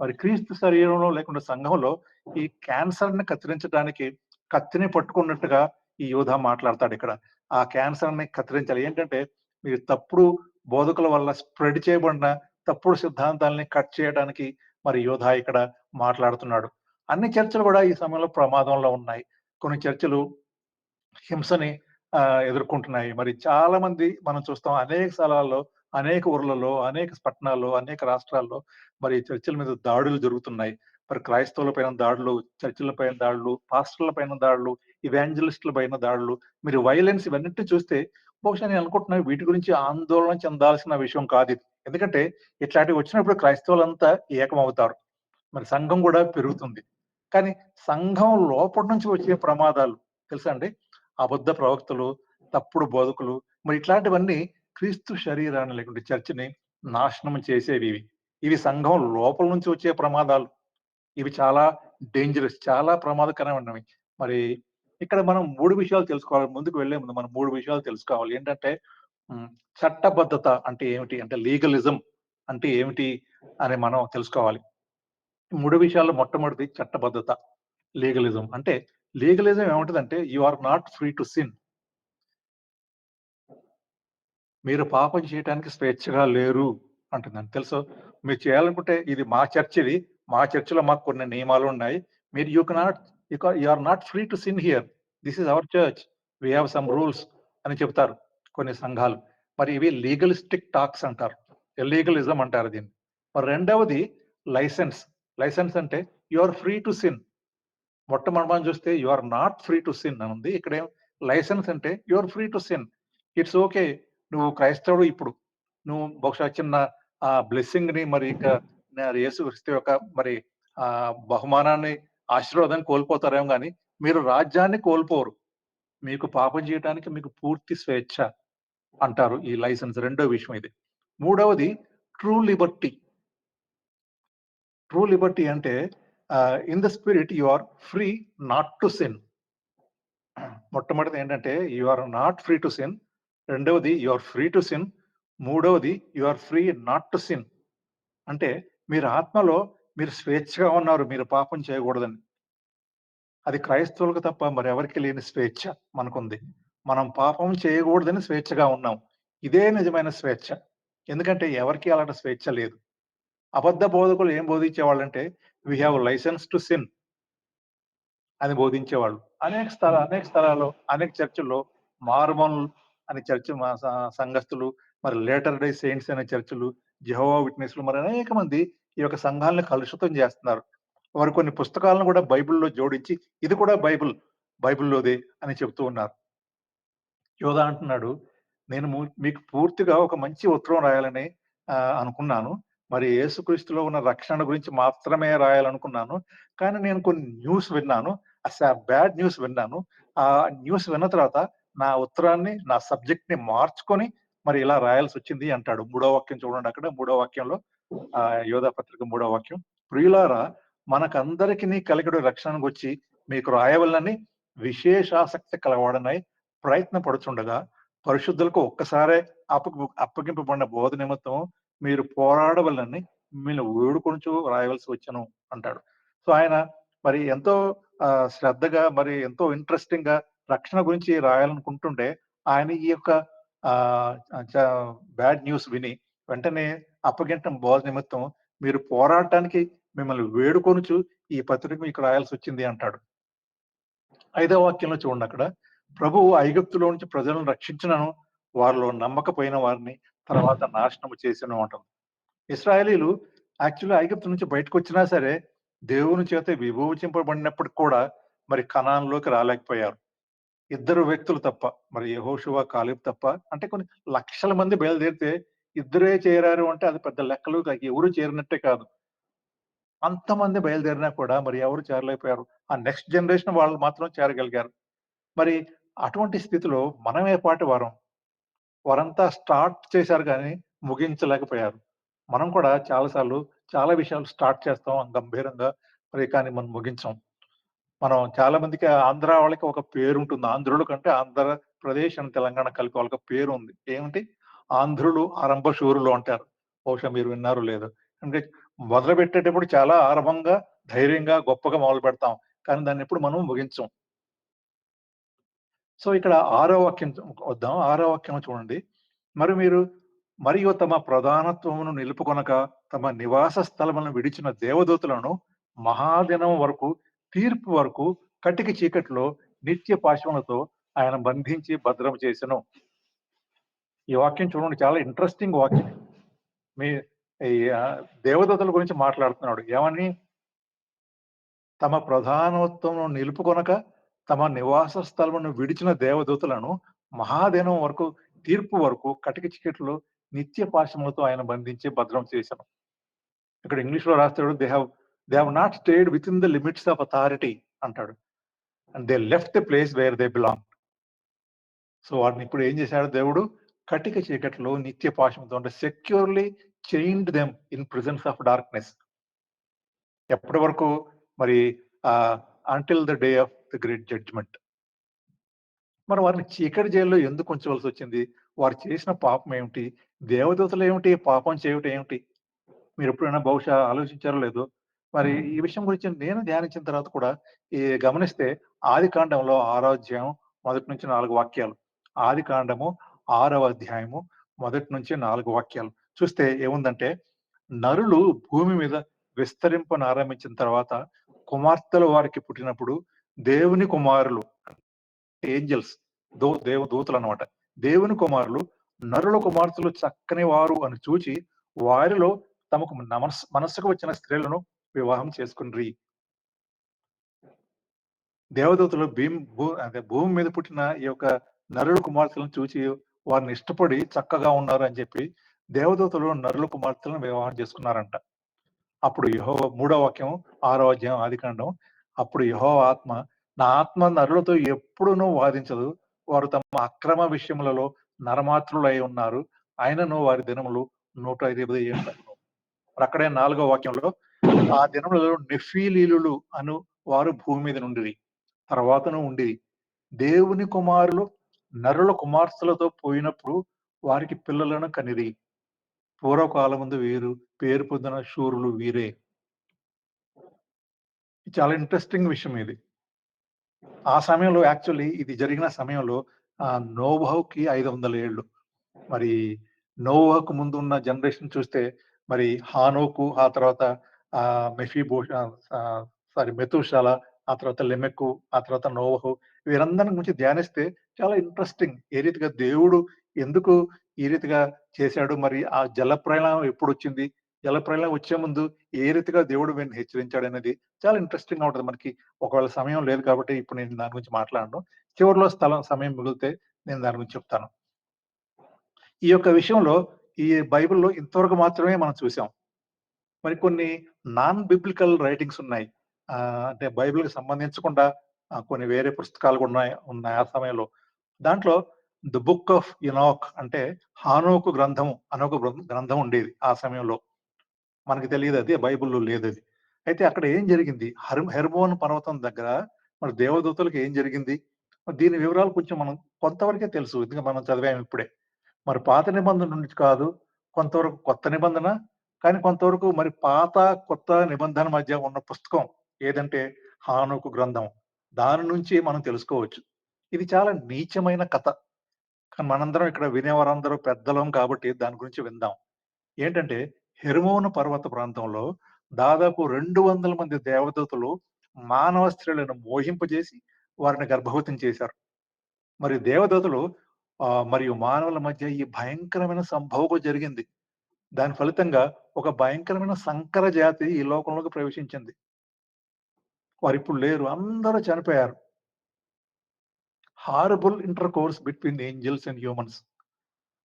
Speaker 1: మరి క్రీస్తు శరీరంలో లేకుంటే సంఘంలో ఈ క్యాన్సర్‌ని కత్తిరించడానికి కత్తిని పట్టుకున్నట్టుగా ఈ యోధ మాట్లాడతాడిక్కడ. ఆ క్యాన్సర్‌ని కత్తిరించాలి. ఏంటంటే మీరు తప్పుడు బోధకుల వల్ల స్ప్రెడ్ చేయబడిన తప్పుడు సిద్ధాంతాల్ని కట్ చేయడానికి మరి యోధ ఇక్కడ మాట్లాడుతున్నాడు. అన్ని చర్చలు గూడా ఈ సమయంలో ప్రమాదంలో ఉన్నాయి. కొన్ని చర్చలు హింసని ఎదుర్కొంటున్నాయి. మరి చాలా మంది మనం చూస్తాం అనేక స్థలాల్లో, అనేక ఊర్లలో, అనేక పట్టణాల్లో, అనేక రాష్ట్రాల్లో మరి చర్చిల మీద దాడులు జరుగుతున్నాయి. మరి క్రైస్తవుల పైన దాడులు, చర్చిల పైన దాడులు, పాస్టర్‌ల పైన దాడులు, ఇవాంజలిస్ట్‌ల పైన దాడులు, మీరు వైలెన్స్ ఇవన్నిటిని చూస్తే బహుశా నేను అనుకుంటున్నాను వీటి గురించి ఆందోళన చెందాల్సిన విషయం కాదిది. ఎందుకంటే ఇట్లాంటివి వచ్చినప్పుడు క్రైస్తవులంతా ఏకమవుతారు. మరి సంఘం గూడా పెరుగుతుంది. కానీ సంఘం లోపటి నుంచి వచ్చే ప్రమాదాలు తెలుసా అండి? అబద్ధ ప్రవక్తలు, తప్పుడు బోధకులు మరి ఇట్లాంటివన్నీ క్రీస్తు శరీరాన్ని లేకుంటే చర్చిని నాశనం చేసేవివి. ఇవి సంఘం లోపల నుంచి వచ్చే ప్రమాదాలు. ఇవి చాలా డేంజరస్. చాలా ప్రమాదకరమైనవి. మరి ఇక్కడ మనం 3 విషయాలు తెలుసుకోవాలి. ముందుకు వెళ్ళే ముందు మనం 3 విషయాలు తెలుసుకోవాలి. ఏంటంటే హ్మ్. చట్టబద్ధత అంటే ఏమిటి? అంటే లీగలిజం అంటే ఏమిటి? అని మనం తెలుసుకోవాలి. 3 విషయాల్లో మొట్టమొదటిది చట్టబద్ధత. లీగలిజం. అంటే లీగలిజం ఏముంటదంటే you are not free to sin. మీరు పాపం చేయటానికి స్వేచ్ఛగా లేరు అంటుందండి. తెలుసా? మీరు చేయాలనుకుంటే ఇది మా చర్చ్ ఇది. మా చర్చ్‌లో మాకు కొన్ని నియమాలున్నాయి. మీరు you are not free to sin here. This is our church. We have some rules అని చెప్తారు కొన్ని సంఘాలు. మరి ఇవి లీగలిస్టిక్ టాక్స్ అంటారు. ఇల్లీగలిజం అంటారు దీన్ని. మరి రెండవది లైసెన్స్. లైసెన్స్ అంటే you are free to sin. మొట్టమొదటి మనం చూస్తే you are not free to sin అని ఉంది. ఇక్కడేమో లైసెన్స్ అంటే you are free to sin. It's okay. నువ్వు క్రైస్తవుడు ఇప్పుడు. నువ్వు బహుశా చిన్న బ్లెస్సింగ్‌ని మరి ఇంకా యేసుక్రీస్తు యొక్క మరి బహుమానాన్ని, ఆశీర్వాదాన్ని కోల్పోతారేమో గాని, మీరు రాజ్యాన్ని కోల్పోరు. మీకు పాపం చేయటానికి మీకు పూర్తి స్వేచ్ఛ అంటారు ఈ లైసెన్స్. రెండో విషయం ఇది. మూడవది ట్రూ లిబర్టీ. ట్రూ లిబర్టీ అంటే in the spirit you are free not to sin. మొట్టమొదటిది ఏంటంటే you are not free to sin. రెండవది you are free to sin. మూడవది you are free not to sin. అంటే మీరు ఆత్మలో మీరు స్వేచ్ఛగా ఉన్నారు. మీరు పాపం చేయకూడదని. అది క్రైస్తవులకు తప్ప మరెవరికీ లేని స్వేచ్ఛ మనకుంది. మనం పాపం చేయకూడదని స్వేచ్ఛగా ఉన్నాం. ఇదే నిజమైన స్వేచ్ఛ. ఎందుకంటే ఎవరికీ అలాంటి స్వేచ్ఛ లేదు. అబద్ధ బోధకులు ఏం బోధించేవాళ్ళంటే we have licence to sin. అని బోధించేవాళ్ళు. అనేక స్థలాల్లో, అనేక చర్చుల్లో మార్మోన్ అనే చర్చ్ సంఘస్థులు, మరి లేటర్ డే సెయింట్స్ అనే చర్చులు, జెహోవా విట్నెస్‌లు మరి అనేక మంది ఈ యొక్క సంఘాలను కలుషితం చేస్తున్నారు. వారు కొన్ని పుస్తకాలను కూడా బైబిల్‌లో జోడించి, ఇది కూడా బైబిల్‌లోదే అని చెప్తూ ఉన్నారు. యోధా అంటున్నాడు, నేను మీకు పూర్తిగా ఒక మంచి ఉత్తరం రాయాలని అనుకున్నాను. మరి యేసుక్రీస్తులో ఉన్న రక్షణ గురించి మాత్రమే రాయాలనుకున్నాను. కానీ నేను కొన్ని న్యూస్ విన్నాను. బ్యాడ్ న్యూస్ విన్నాను. ఆ న్యూస్ విన్న తర్వాత నా ఉత్తరాన్ని, నా సబ్జెక్ట్‌ని మార్చుకొని మరి ఇలా రాయాల్సొచ్చింది అంటాడు. మూడో వాక్యం చూడండి అక్కడ. మూడో వాక్యంలో యోధా పత్రిక మూడో వాక్యం. ప్రియులారా, మనకందరికిని కలిగెడు రక్షణ గూర్చి మీకు రాయవలెనని విశేషాసక్తి కలవాడనై ప్రయత్నపడుచుండగా, పరిశుద్ధులకు ఒక్కసారే అప్పగింపబడిన బోధ నిమిత్తం మీరు పోరాడవలెనని మిమ్మల్ని వేడుకొనుచు రాయవలసి వచ్చెను అంటాడు. సో, ఆయన మరి ఎంతో శ్రద్ధగా మరి ఎంతో ఇంట్రెస్టింగ్‌గా రక్షణ గురించి రాయాలనుకుంటుంటే, ఆయన ఈ యొక్క ఆహ్, చ బ్యాడ్ న్యూస్ విని వెంటనే అప్పగించిన బోధ నిమిత్తం మీరు పోరాడటానికి మిమ్మల్ని వేడుకొనుచు ఈ పత్రిక మీకు రాయాల్సొచ్చింది అంటాడు. ఐదవ వాక్యంలో చూడండక్కడ. ప్రభువు ఐగుప్తులో నుంచి ప్రజలను రక్షించినను, వారిలో నమ్మకపోయిన వారిని తర్వాత నాశనము చేసెను అంటుంది. ఇశ్రాయేలీయులు యాక్చువల్‌గా ఐగుప్తు నుంచి బయటకొచ్చినా సరే, దేవుని చేత విమోచింపబడినప్పటికి కూడా మరి కనాన్‌లోకి రాలేకపోయారు. ఇద్దరు వ్యక్తులు తప్ప, మరి యెహోషువ, కాలేబ్ తప్ప, అంటే కొన్ని లక్షల మంది బయలుదేరితే ఇద్దరే చేరారు అంటే అది పెద్ద లెక్కలు ఎవరు చేరినట్టే కాదు. అంతమంది బయలుదేరినా కూడా మరి ఎవరు చేరలేకపోయారు. ఆ నెక్స్ట్ జనరేషన్ వాళ్ళు మాత్రం చేరగలిగారు. మరి అటువంటి స్థితిలో మనం ఏ పాటి వారం? వారంతా స్టార్ట్ చేశారు గానీ ముగించలేకపోయారు. మనం కూడా చాలా సార్లు చాలా విషయాలు స్టార్ట్ చేస్తాం గంభీరంగా. మరి కానీ మనం ముగించం. మనం చాలా మందికి ఆంధ్ర వాళ్ళకి ఒక పేరుంటుంది. ఆంధ్రుల కంటే ఆంధ్రప్రదేశ్ అండ్ తెలంగాణ కలిపి వాళ్ళకి పేరుంది. ఏమిటి? ఆంధ్రులు ఆరంభశూరులు అంటారు. బహుశా మీరు విన్నారో లేదో. అంటే మొదలుపెట్టేటప్పుడు చాలా ఆరంభంగా, ధైర్యంగా, గొప్పగా మొదలుపెడతాం. కానీ దాన్నెప్పుడు మనం ముగించం. సో, ఇక్కడ ఆరో వాక్యం వద్దాం. ఆరో వాక్యం చూడండి. మీరు మరియు తమ ప్రధానత్వమును నిలుపుకొనక, తమ నివాస స్థలములను విడిచిన దేవదూతలను మహాదినం వరకు, తీర్పు వరకు కటిక చీకటిలో నిత్య పాశములతో ఆయన బంధించి భద్రం చేసెను. ఈ వాక్యం చూడండి, చాలా ఇంట్రెస్టింగ్ వాక్యం. మీ ఈ దేవదూతల గురించి మాట్లాడుతున్నాడు. ఏమని? తమ ప్రధానత్వమును నిలుపుకొనక, తమ నివాస స్థలమును విడిచిన దేవదూతలను మహాదినం వరకు, తీర్పు వరకు కటిక చీకటిలో నిత్య పాశములతో ఆయన బంధించి భద్రం చేసెను. ఇక్కడ ఇంగ్లీష్‌లో రాస్తాడు they have not stayed within the limits of authority అంటాడు. And they left the place where they belong. So, వాటిని ఇప్పుడు ఏం చేశాడు దేవుడు? కటిక చీకటిలో నిత్య పాశంతో అంటే securely chained them in presence of darkness. ఎప్పటి వరకు? మరి until the day of the great judgement. మరి వారిని చీకటి జైల్‌లో ఎందుకు ఉంచవలసొచ్చింది? వారు చేసిన పాపం ఏమిటి? దేవదూతలు ఏమిటి? పాపం చేయుట ఏమిటి? మీరెప్పుడైనా బహుశా ఆలోచించారో లేదో, మరి ఈ విషయం గురించి నేను ధ్యానించిన తర్వాత కూడా గమనిస్తే ఆదికాండంలో 6వ అధ్యాయం మొదటి నుంచి 4 వాక్యాలు. ఆదికాండము 6వ అధ్యాయము మొదటి నుంచి 4 వాక్యాలు. చూస్తే ఏముందంటే, నరులు భూమి మీద విస్తరింపనారంభించిన తర్వాత కుమార్తెలు వారికి పుట్టినప్పుడు దేవుని కుమారులు ఏంజెల్స్ దేవదూతలన్నమాట. దేవుని కుమారులు నరుల కుమార్తెలు చక్కని వారు అని చూచి వారిలో తమకు మనస్సుకు వచ్చిన స్త్రీలను వివాహం చేసుకొనిరి. దేవదూతలు అదే భూమి మీద పుట్టిన ఈ యొక్క నరుల కుమార్తెలను చూచి వారిని ఇష్టపడి చక్కగా ఉన్నారు అని చెప్పి దేవదూతలు నరుల కుమార్తెలను వివాహం చేసుకున్నారంట. అప్పుడు యెహోవా మూడో వాక్యం 6వ అధ్యాయం ఆదికాండం. అప్పుడు యెహోవా ఆత్మ, నా ఆత్మ నరులతో ఎప్పుడునూ వాదించదు. వారు తమ అక్రమ విషయములలో నరమాత్రులై ఉన్నారు. అయినను వారి దినములు 120 ఏండ్లగును. అక్కడే 4వ వాక్యంలో ఆ దినములలో నెఫీలీలులు అను వారు భూమి మీద నుండిరి. తర్వాతను ఉండిరి. దేవుని కుమారులు నరుల కుమార్తెలతో పోయినప్పుడు వారికి పిల్లలను కనిరి. పూర్వకాలమందు వీరు పేరు పొందిన శూరులు వీరే. చాలా ఇంట్రెస్టింగ్ విషయం ఇది. ఆ సమయంలో యాక్చువల్లీ ఇది జరిగిన సమయంలో నోవహుకి 500 ఏళ్ళు. మరి నోవహుకు ముందున్న జనరేషన్ చూస్తే మరి హానోకు, ఆ తర్వాత మెతూషాల, ఆ తర్వాత లెమెక్కు, ఆ తర్వాత నోవహు వీరందరిని గురించి ధ్యానిస్తే చాలా ఇంట్రెస్టింగ్. ఏ రీతిగా దేవుడు ఎందుకు ఈ రీతిగా చేశాడు? మరి ఆ జలప్రళయం ఎప్పుడొచ్చింది? జలప్రళయం వచ్చే ముందు ఏ రీతిగా దేవుడు వీరిని హెచ్చరించాడనేది చాలా ఇంట్రెస్టింగ్‌గా ఉంటది మనకి. ఒకవేళ సమయం లేదు కాబట్టి ఇప్పుడు నేను దాని గురించి మాట్లాడను. చివరిలో సమయం మిగిలితే నేను దాని గురించి చెప్తాను. ఈ యొక్క విషయంలో ఈ బైబిల్‌లో ఇంతవరకు మాత్రమే మనం చూసాం. మరి కొన్ని నాన్ బిబ్లికల్ రైటింగ్స్ ఉన్నాయి. అంటే బైబిల్‌కి సంబంధించకుండా కొన్ని వేరే పుస్తకాలు కూడా ఉన్నాయి ఆ సమయంలో. దాంట్లో ది బుక్ ఆఫ్ ఇనాక్ అంటే హానోకు గ్రంథం అనే ఒక గ్రంథం ఉండేది ఆ సమయంలో. మనకు తెలీదది. బైబిల్‌లో లేదది. అయితే అక్కడ ఏం జరిగింది? హెర్మోన్ పర్వతం దగ్గర మరి దేవదూతలకు ఏం జరిగింది? మరి దీని వివరాలు కొంచెం మనం కొంతవరకే తెలుసు. ఎందుకంటే మనం చదివాము ఇప్పుడే. మరి పాత నిబంధన నుంచి కాదు. కొంతవరకు కొత్త నిబంధన. కానీ కొంతవరకు మరి పాత, కొత్త నిబంధన మధ్య ఉన్న పుస్తకం ఏదంటే హానోకు గ్రంథం. దాని నుంచి మనం తెలుసుకోవచ్చు. ఇది చాలా నీచమైన కథ. కానీ మనందరం ఇక్కడ వినేవారందరూ పెద్దలం కాబట్టి దాని గురించి విందాం. ఏంటంటే హెర్మోను పర్వత ప్రాంతంలో దాదాపు 200 మంది దేవదూతలు మానవ స్త్రీలను మోహింపజేసి వారిని గర్భవతిని చేశారు. మరి దేవదూతలు మరియు మానవుల మధ్య ఈ భయంకరమైన సంభోగం జరిగింది. దాని ఫలితంగా ఒక భయంకరమైన సంకర జాతి ఈ లోకంలోకి ప్రవేశించింది. వారిప్పుడు లేరు. అందరూ చనిపోయారు. Horrible intercourse between angels and humans.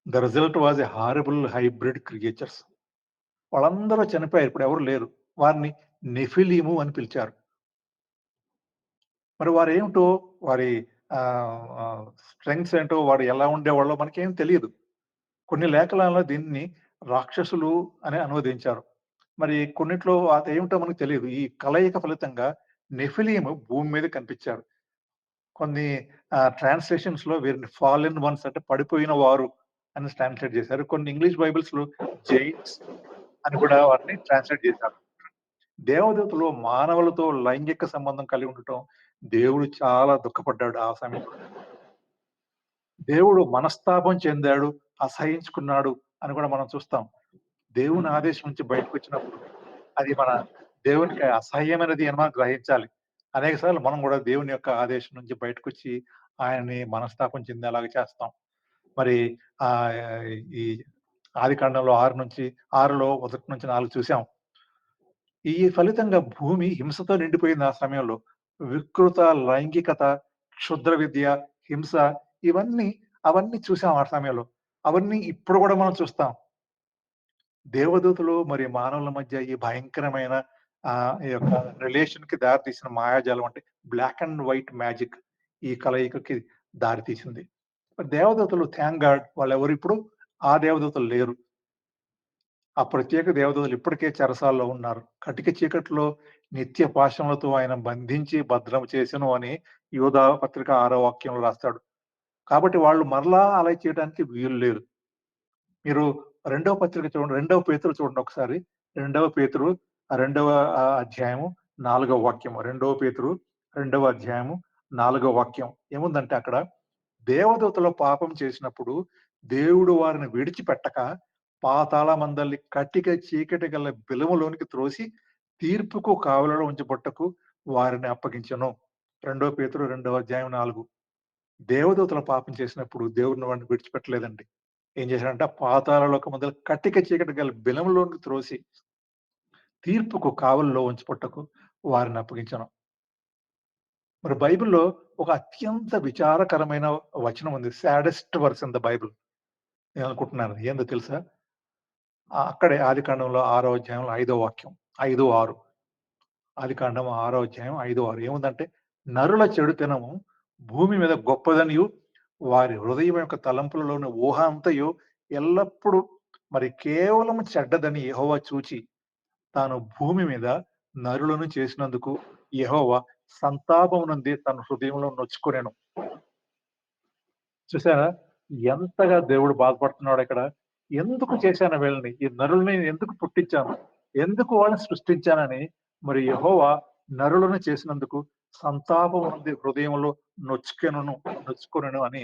Speaker 1: The result was a horrible hybrid creatures. వాళ్ళందరూ చనిపోయారు. ఇప్పుడెవరు లేరు. వారిని నెఫిలీము అని పిలిచారు. మరి వారేమిటో వారి స్ట్రెంగ్త్స్ ఏంటో, వాడు ఎలా ఉండేవాళ్ళో మనకేం తెలీదు. కొన్ని లేఖనాల్లో దీన్ని రాక్షసులు అని అనువదించారు. మరి కొన్నిట్లో అదేమిటో మనకు తెలీదు. ఈ కలయిక ఫలితంగా నెఫిలీము భూమి మీద కనిపిచ్చారు. కొన్ని ట్రాన్స్‌లేషన్స్‌లో వీరిని ఫాలెన్ వన్స్ అంటే పడిపోయిన వారు అని ట్రాన్స్‌లేట్ చేశారు. కొన్ని ఇంగ్లీష్ బైబిల్స్‌లో జెయింట్స్ అని కూడా వారిని ట్రాన్స్‌లేట్ చేశారు. దేవదూతలు మానవులతో లైంగిక సంబంధం కలిగి ఉండటం దేవుడు చాలా దుఃఖపడ్డాడు ఆ సమయంలో. దేవుడు మనస్తాపం చెందాడు, అసహించుకున్నాడు అని కూడా మనం చూస్తాం. దేవుని ఆదేశం నుంచి బయటకొచ్చినప్పుడు అది మన దేవునికి అసహ్యమైనది అని మనం గ్రహించాలి. అనేక సార్లు మనం కూడా దేవుని యొక్క ఆదేశం నుంచి బయటకొచ్చి ఆయనని మనస్తాపం చెందేలాగా చేస్తాం. మరి ఆహ్, ఈ ఆదికాండంలో 6లో 1-4 చూసాం. ఈ ఫలితంగా భూమి హింసతో నిండిపోయింది ఆ సమయంలో. వికృత లైంగికత, క్షుద్ర విద్య, హింస ఇవన్నీ అవన్నీ చూసాం ఆ సమయంలో. అవన్నీ ఇప్పుడు గూడా మనం చూస్తాం. దేవదూతలు మరియు మానవుల మధ్య ఈ భయంకరమైన ఈ యొక్క రిలేషన్‌కి దారి తీసిన మాయాజాలం అంటే బ్లాక్ అండ్ వైట్ మ్యాజిక్ ఈ కలయికకి దారి తీసింది. దేవదూతలు థాంక్ గాడ్ వాళ్ళెవరిప్పుడు ఆ దేవదూతలు లేరు. ఆ ప్రత్యేక దేవదూతలు ఇప్పటికే చెరసాల్లో ఉన్నారు. కటిక చీకట్లో నిత్య పాశములతో ఆయన బంధించి భద్రం చేసెను అని యూదా పత్రిక 6వ వాక్యంలో రాస్తాడు. కాబట్టి వాళ్ళు మరలా అలా చేయడానికి వీలు లేదు. మీరు రెండవ పత్రిక చూడండి. రెండవ పేతురు చూడండి ఒకసారి. రెండవ పేతురు రెండవ అధ్యాయము 4వ వాక్యము. రెండవ పేతురు రెండవ అధ్యాయము 4వ వాక్యం. ఏముందంటే అక్కడ దేవదూతలు పాపం చేసినప్పుడు దేవుడు వారిని విడిచిపెట్టక పాతాళమందలి కటిక చీకటి గల బిలములోనికి త్రోసి తీర్పుకు కావలిలో ఉంచబట్టకు వారిని అప్పగించెను. రెండో పేతురు రెండవ అధ్యాయం 4. దేవదూతలు పాపం చేసినప్పుడు దేవుడిని వాడిని విడిచిపెట్టలేదండి. ఏం చేశాడంటే ఆ పాతాళ లోకమందలి కటిక చీకటి గల బిలములోనికి త్రోసి తీర్పుకు కావలిలో ఉంచుకొనుటకు వారిని అప్పగించెను. మరి బైబిల్‌లో ఒక అత్యంత విచారకరమైన వచనం ఉంది. Saddest verse in the Bible. నేననుకుంటున్నాను. ఏందో తెలుసా? అక్కడే ఆదికాండంలో 6వ అధ్యాయంలో 5వ వాక్యం. 5, 6. ఆదికాండం 6వ అధ్యాయం 5, 6 ఏముందంటే, నరుల చెడుతనము భూమి మీద గొప్పదనియు, వారి హృదయం యొక్క తలంపులలోని ఊహ అంతయు ఎల్లప్పుడూ మరి కేవలం చెడ్డదని యెహోవా చూచి, తాను భూమి మీద నరులను చేసినందుకు యెహోవా సంతాపం నుండి తన హృదయంలో నొచ్చుకొనెను. చూసారా? ఎంతగా దేవుడు బాధపడుతున్నాడో ఇక్కడ. ఎందుకు చేశాను వీళ్ళని? ఈ నరుల్ని ఎందుకు పుట్టించాను? ఎందుకు వాళ్ళని సృష్టించానని మరి యెహోవా నరులను చేసినందుకు సంతాపం ఉంది హృదయంలో నొచ్చుకొనెను అని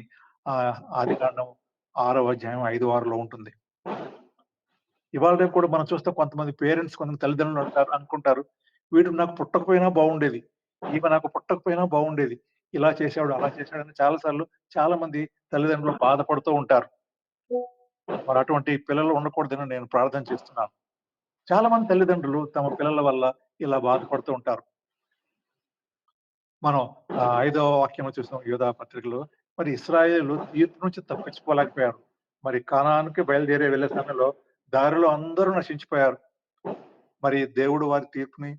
Speaker 1: ఆదికాండం 6వ అధ్యాయం 5, 6లో ఉంటుంది. ఇవాళ రేపు కూడా మనం చూస్తే కొంతమంది పేరెంట్స్ కొంతమంది తల్లిదండ్రులు అనుకుంటారు, వీడు నాకు పుట్టకపోయినా బాగుండేది. ఈమె నాకు పుట్టకపోయినా బాగుండేది. ఇలా చేశాడు, అలా చేశాడని చాలా సార్లు చాలా మంది తల్లిదండ్రులు బాధపడుతూ ఉంటారు. మరి అటువంటి పిల్లలు ఉండకూడదని నేను ప్రార్థన చేస్తున్నాను. చాలా మంది తల్లిదండ్రులు తమ పిల్లల వల్ల ఇలా బాధపడుతూ ఉంటారు. మనం 5వ వాక్యంలో చూసాం యూదా పత్రికలో. మరి ఇశ్రాయేలు తీర్పు నుంచి తప్పించుకోలేకపోయారు. మరి కానానుకి బయలుదేరి వెళ్ళే సమయంలో దారిలో అందరూ నశించిపోయారు. మరి దేవుడు వారి తీర్పుని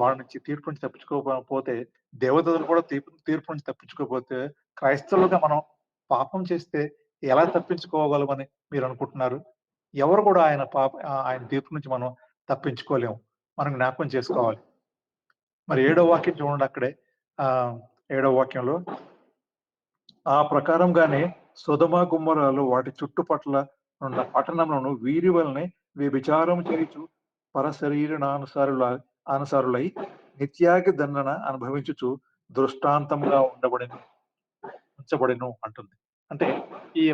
Speaker 1: వారి నుంచి తీర్పు నుంచి తప్పించుకోకపోతే దేవదూతలు కూడా తీర్పు నుంచి తప్పించుకోకపోతే క్రైస్తవులుగా మనం పాపం చేస్తే ఎలా తప్పించుకోగలమని మీరు అనుకుంటున్నారు? ఎవరు కూడా ఆయన తీర్పు నుంచి మనం తప్పించుకోలేము. మనం జ్ఞాపకం చేసుకోవాలి. మరి 7వ వాక్యం చూడండి అక్కడే. 7వ వాక్యంలో ఆ ప్రకారంగానే సొదొమ, గుమ్మరాలు వాటి చుట్టుపట్ల ఉన్న పట్టణములను వీరి వలనే వ్యభిచారం చేయుచు అనుసారులై నిత్యాగ్ని దండన అనుభవించుచు దృష్టాంతంగా ఉంచబడెను అంటుంది. అంటే ఈ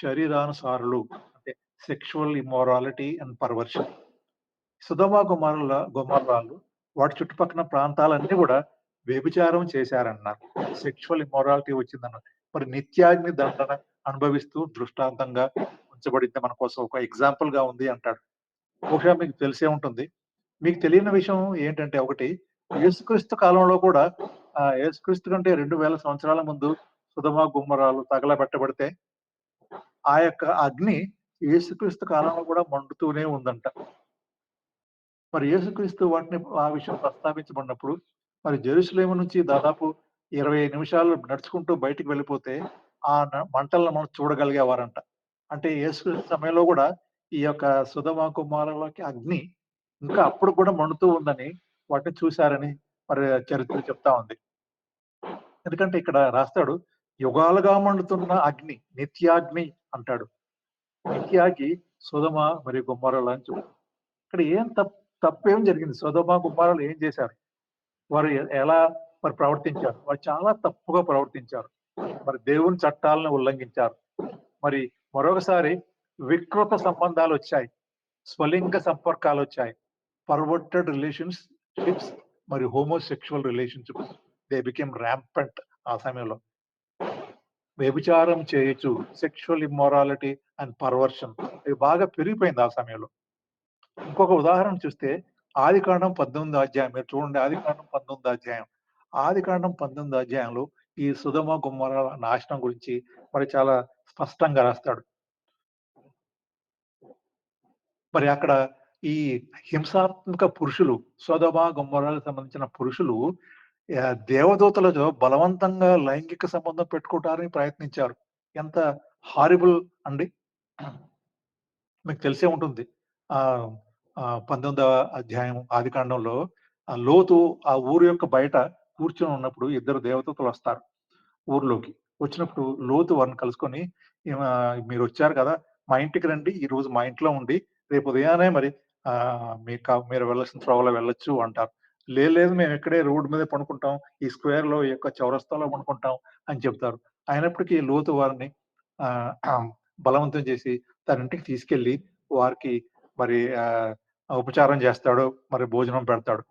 Speaker 1: శరీరానుసారులు అంటే sexual immorality and perversion. Sodom, గొమొర్రాలు వాటి చుట్టుపక్కల ప్రాంతాలన్నీ కూడా వ్యభిచారం చేశారన్నారు. సెక్షువల్ ఇమ్మోరాలిటీ వచ్చిందన్నారు. మరి నిత్యాగ్ని దండన అనుభవిస్తూ దృష్టాంతంగా ఉంచబడింది మన కోసం ఒక ఎగ్జాంపుల్‌గా ఉంది అంటాడు. బహుశా మీకు తెలిసే ఉంటుంది. మీకు తెలియని విషయం ఏంటంటే ఒకటి యేసుక్రీస్తు కాలంలో కూడా యేసుక్రీస్తు కంటే 2000 సంవత్సరాల ముందు సొదొమ, గుమ్మరాలు తగలబెట్టబడితే ఆ యొక్క అగ్ని యేసుక్రీస్తు కాలంలో కూడా మండుతూనే ఉందంట. మరి యేసుక్రీస్తు ఆ విషయం ప్రస్తావించబడినప్పుడు మరి జెరూసలేము నుంచి దాదాపు 20 నిమిషాలు నడుచుకుంటూ బయటికి వెళ్ళిపోతే మంటలను మనం చూడగలిగేవారంట. అంటే యేసుక్రీస్తు సమయంలో కూడా ఈ యొక్క సొదొమ, గుమ్మరాలకి అగ్ని ఇంకా అప్పుడు కూడా మండుతూ ఉందని వాటిని చూశారని మరి చరిత్ర చెప్తా ఉంది. ఎందుకంటే ఇక్కడ రాస్తాడు యుగాలుగా మండుతున్న అగ్ని, నిత్యాగ్ని అంటాడు. నిత్యాగ్ని సొదొమ మరియు గొమొర్రాలు అని ఇక్కడ ఏం తప్పేం జరిగింది? సొదొమ, గుమ్మరాలు ఏం చేశారు? వారు ఎలా మరి ప్రవర్తించారు? వారు చాలా తప్పుగా ప్రవర్తించారు. మరి దేవుని చట్టాలను ఉల్లంఘించారు. మరి మరొకసారి వికృత సంబంధాలొచ్చాయి. స్వలింగ సంపర్కాలొచ్చాయి. పర్వర్టెడ్ రిలేషన్‌షిప్స్ మరియు హోమోసెక్షువల్ రిలేషన్‌షిప్స్ దే బికేమ్ రాంపెంట్ ఆ సమయంలో. వ్యభిచారం చేయొచ్చు. సెక్షువల్ ఇమ్మోరాలిటీ అండ్ పర్వర్షన్ ఇవి బాగా పెరిగిపోయింది ఆ సమయంలో. ఇంకొక ఉదాహరణ చూస్తే ఆదికాండం 18 అధ్యాయం మీరు చూడండి ఆదికాండం 19 అధ్యాయం. ఆదికాండం 19 అధ్యాయంలో ఈ సొదొమ, గొమొర్రా నాశనం గురించి మరి చాలా స్పష్టంగా రాస్తాడు. మరి అక్కడ ఈ హింసాత్మక పురుషులు సొదొమ, గొమొర్రాలకు సంబంధించిన పురుషులు దేవదూతలతో బలవంతంగా లైంగిక సంబంధం పెట్టుకోవటానికి ప్రయత్నించారు. ఎంత హారిబుల్ అండి. మీకు తెలిసే ఉంటుంది. ఆహ్, 19వ అధ్యాయం ఆదికాండంలో లోతు ఆ ఊరు యొక్క బయట కూర్చొని ఉన్నప్పుడు ఇద్దరు దేవదూతలొస్తారు ఊర్లోకి. వచ్చినప్పుడు లోతు వారిని కలుసుకొని మీరొచ్చారు కదా! మా ఇంటికి రండి. ఈరోజు మా ఇంట్లో ఉండి రేపు ఉదయాన్నే మరి మీరు వెళ్ళాల్సిన త్రోవలో వెళ్ళొచ్చు అంటారు. లేదు మేము ఇక్కడే రోడ్ మీదే పడుకుంటాం. ఈ స్క్వేర్‌లో ఈ యొక్క చౌరస్తాలో పడుకుంటాం అని చెప్తారు. అయినప్పటికీ లోతు వారిని ఆహ్, బలవంతం చేసి తన ఇంటికి తీసుకెళ్ళి వారికి మరి ఉపచారం చేస్తాడు. మరి భోజనం పెడతాడు.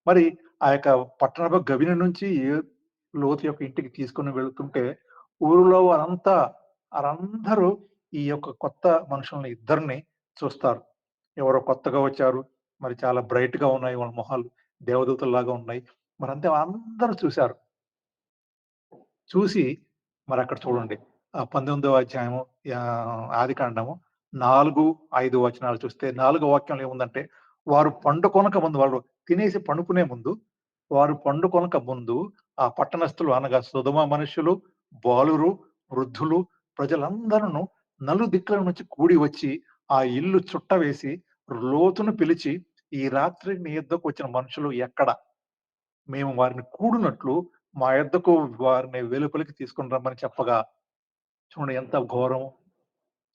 Speaker 1: మరి ఆ యొక్క పట్టణపు గవిని నుంచి లోతు యొక్క ఇంటికి తీసుకొని వెళ్తుంటే ఊరిలో వారందరూ ఈ యొక్క కొత్త మనుషుల్ని ఇద్దరిని చూస్తారు. ఎవరో కొత్తగా వచ్చారు. మరి చాలా బ్రైట్‌గా ఉన్నాయి వాళ్ళ మొహాలు. దేవదూతల్లాగా ఉన్నాయి. మరంతే అందరూ చూసారు. చూసి మరక్కడ చూడండి. 19వ అధ్యాయము ఆదికాండము 4, 5 వచనాలు చూస్తే 4 వాక్యంలో ఏముందంటే, వారు పండుకొనక ముందు వాళ్ళు తినేసి పండుకునే ముందు, వారు పండుకొనక ముందు ఆ పట్టణస్థులు అనగా సొదొమ మనుష్యులు, బాలురు, వృద్ధులు ప్రజలందరును నలుదిక్కుల నుంచి కూడి వచ్చి ఆ ఇల్లు చుట్టవేసి లోతును పిలిచి, "ఈ రాత్రి నీ యొద్దకు వచ్చిన మనుషులు ఎక్కడ? మేము వారిని కూడునట్లు మా యొద్దకు వారిని వెలుపలికి తీసుకొని రమ్మని చెప్పగా." చూడండి ఎంత ఘోరం.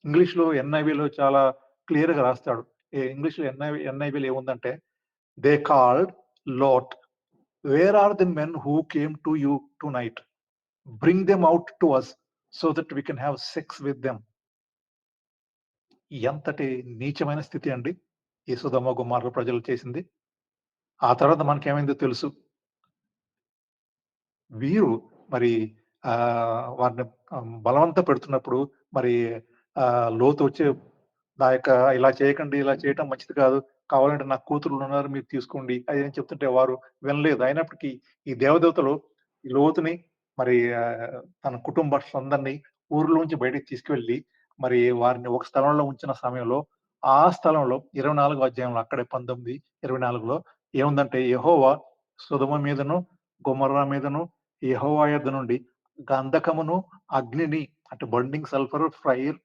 Speaker 1: ఇంగ్లీష్‌లో ఎన్ఐవీలో చాలా క్లియర్‌గా రాస్తాడు. ఇంగ్లీష్‌లో ఎన్ఐవీలో ఏముందంటే, they called Lot, where are the men who came to you tonight? Bring them out to us so that we can have sex with them. ఎంతటి నీచమైన స్థితి అండి. ఈ సొదొమ, గొమొర్రా ప్రజలు చేసింది. ఆ తర్వాత మనకేమైందో తెలుసు. వీరు మరి వారిని బలవంత పెడుతున్నప్పుడు మరి లోతు వచ్చి నా యొక్క ఇలా చేయకండి, ఇలా చేయటం మంచిది కాదు. కావాలంటే నాకు కూతుర్లున్నారు మీరు తీసుకోండి అది అని చెప్తుంటే వారు వినలేదు. అయినప్పటికీ ఈ దేవదూతలు ఈ లోతుని మరి తన కుటుంబస్తులందరినీ ఊర్లోంచి బయటికి తీసుకెళ్ళి మరి వారిని ఒక స్థలంలో ఉంచిన సమయంలో, ఆ స్థలంలో 24 అధ్యాయంలో అక్కడే 19, 24లో ఏముందంటే యెహోవా సొదొమ మీదను, గొమొర్రా మీదను యెహోవా యొద్ద నుండి గంధకమును, అగ్నిని అంటే బర్నింగ్ సల్ఫర్, ఫైర్,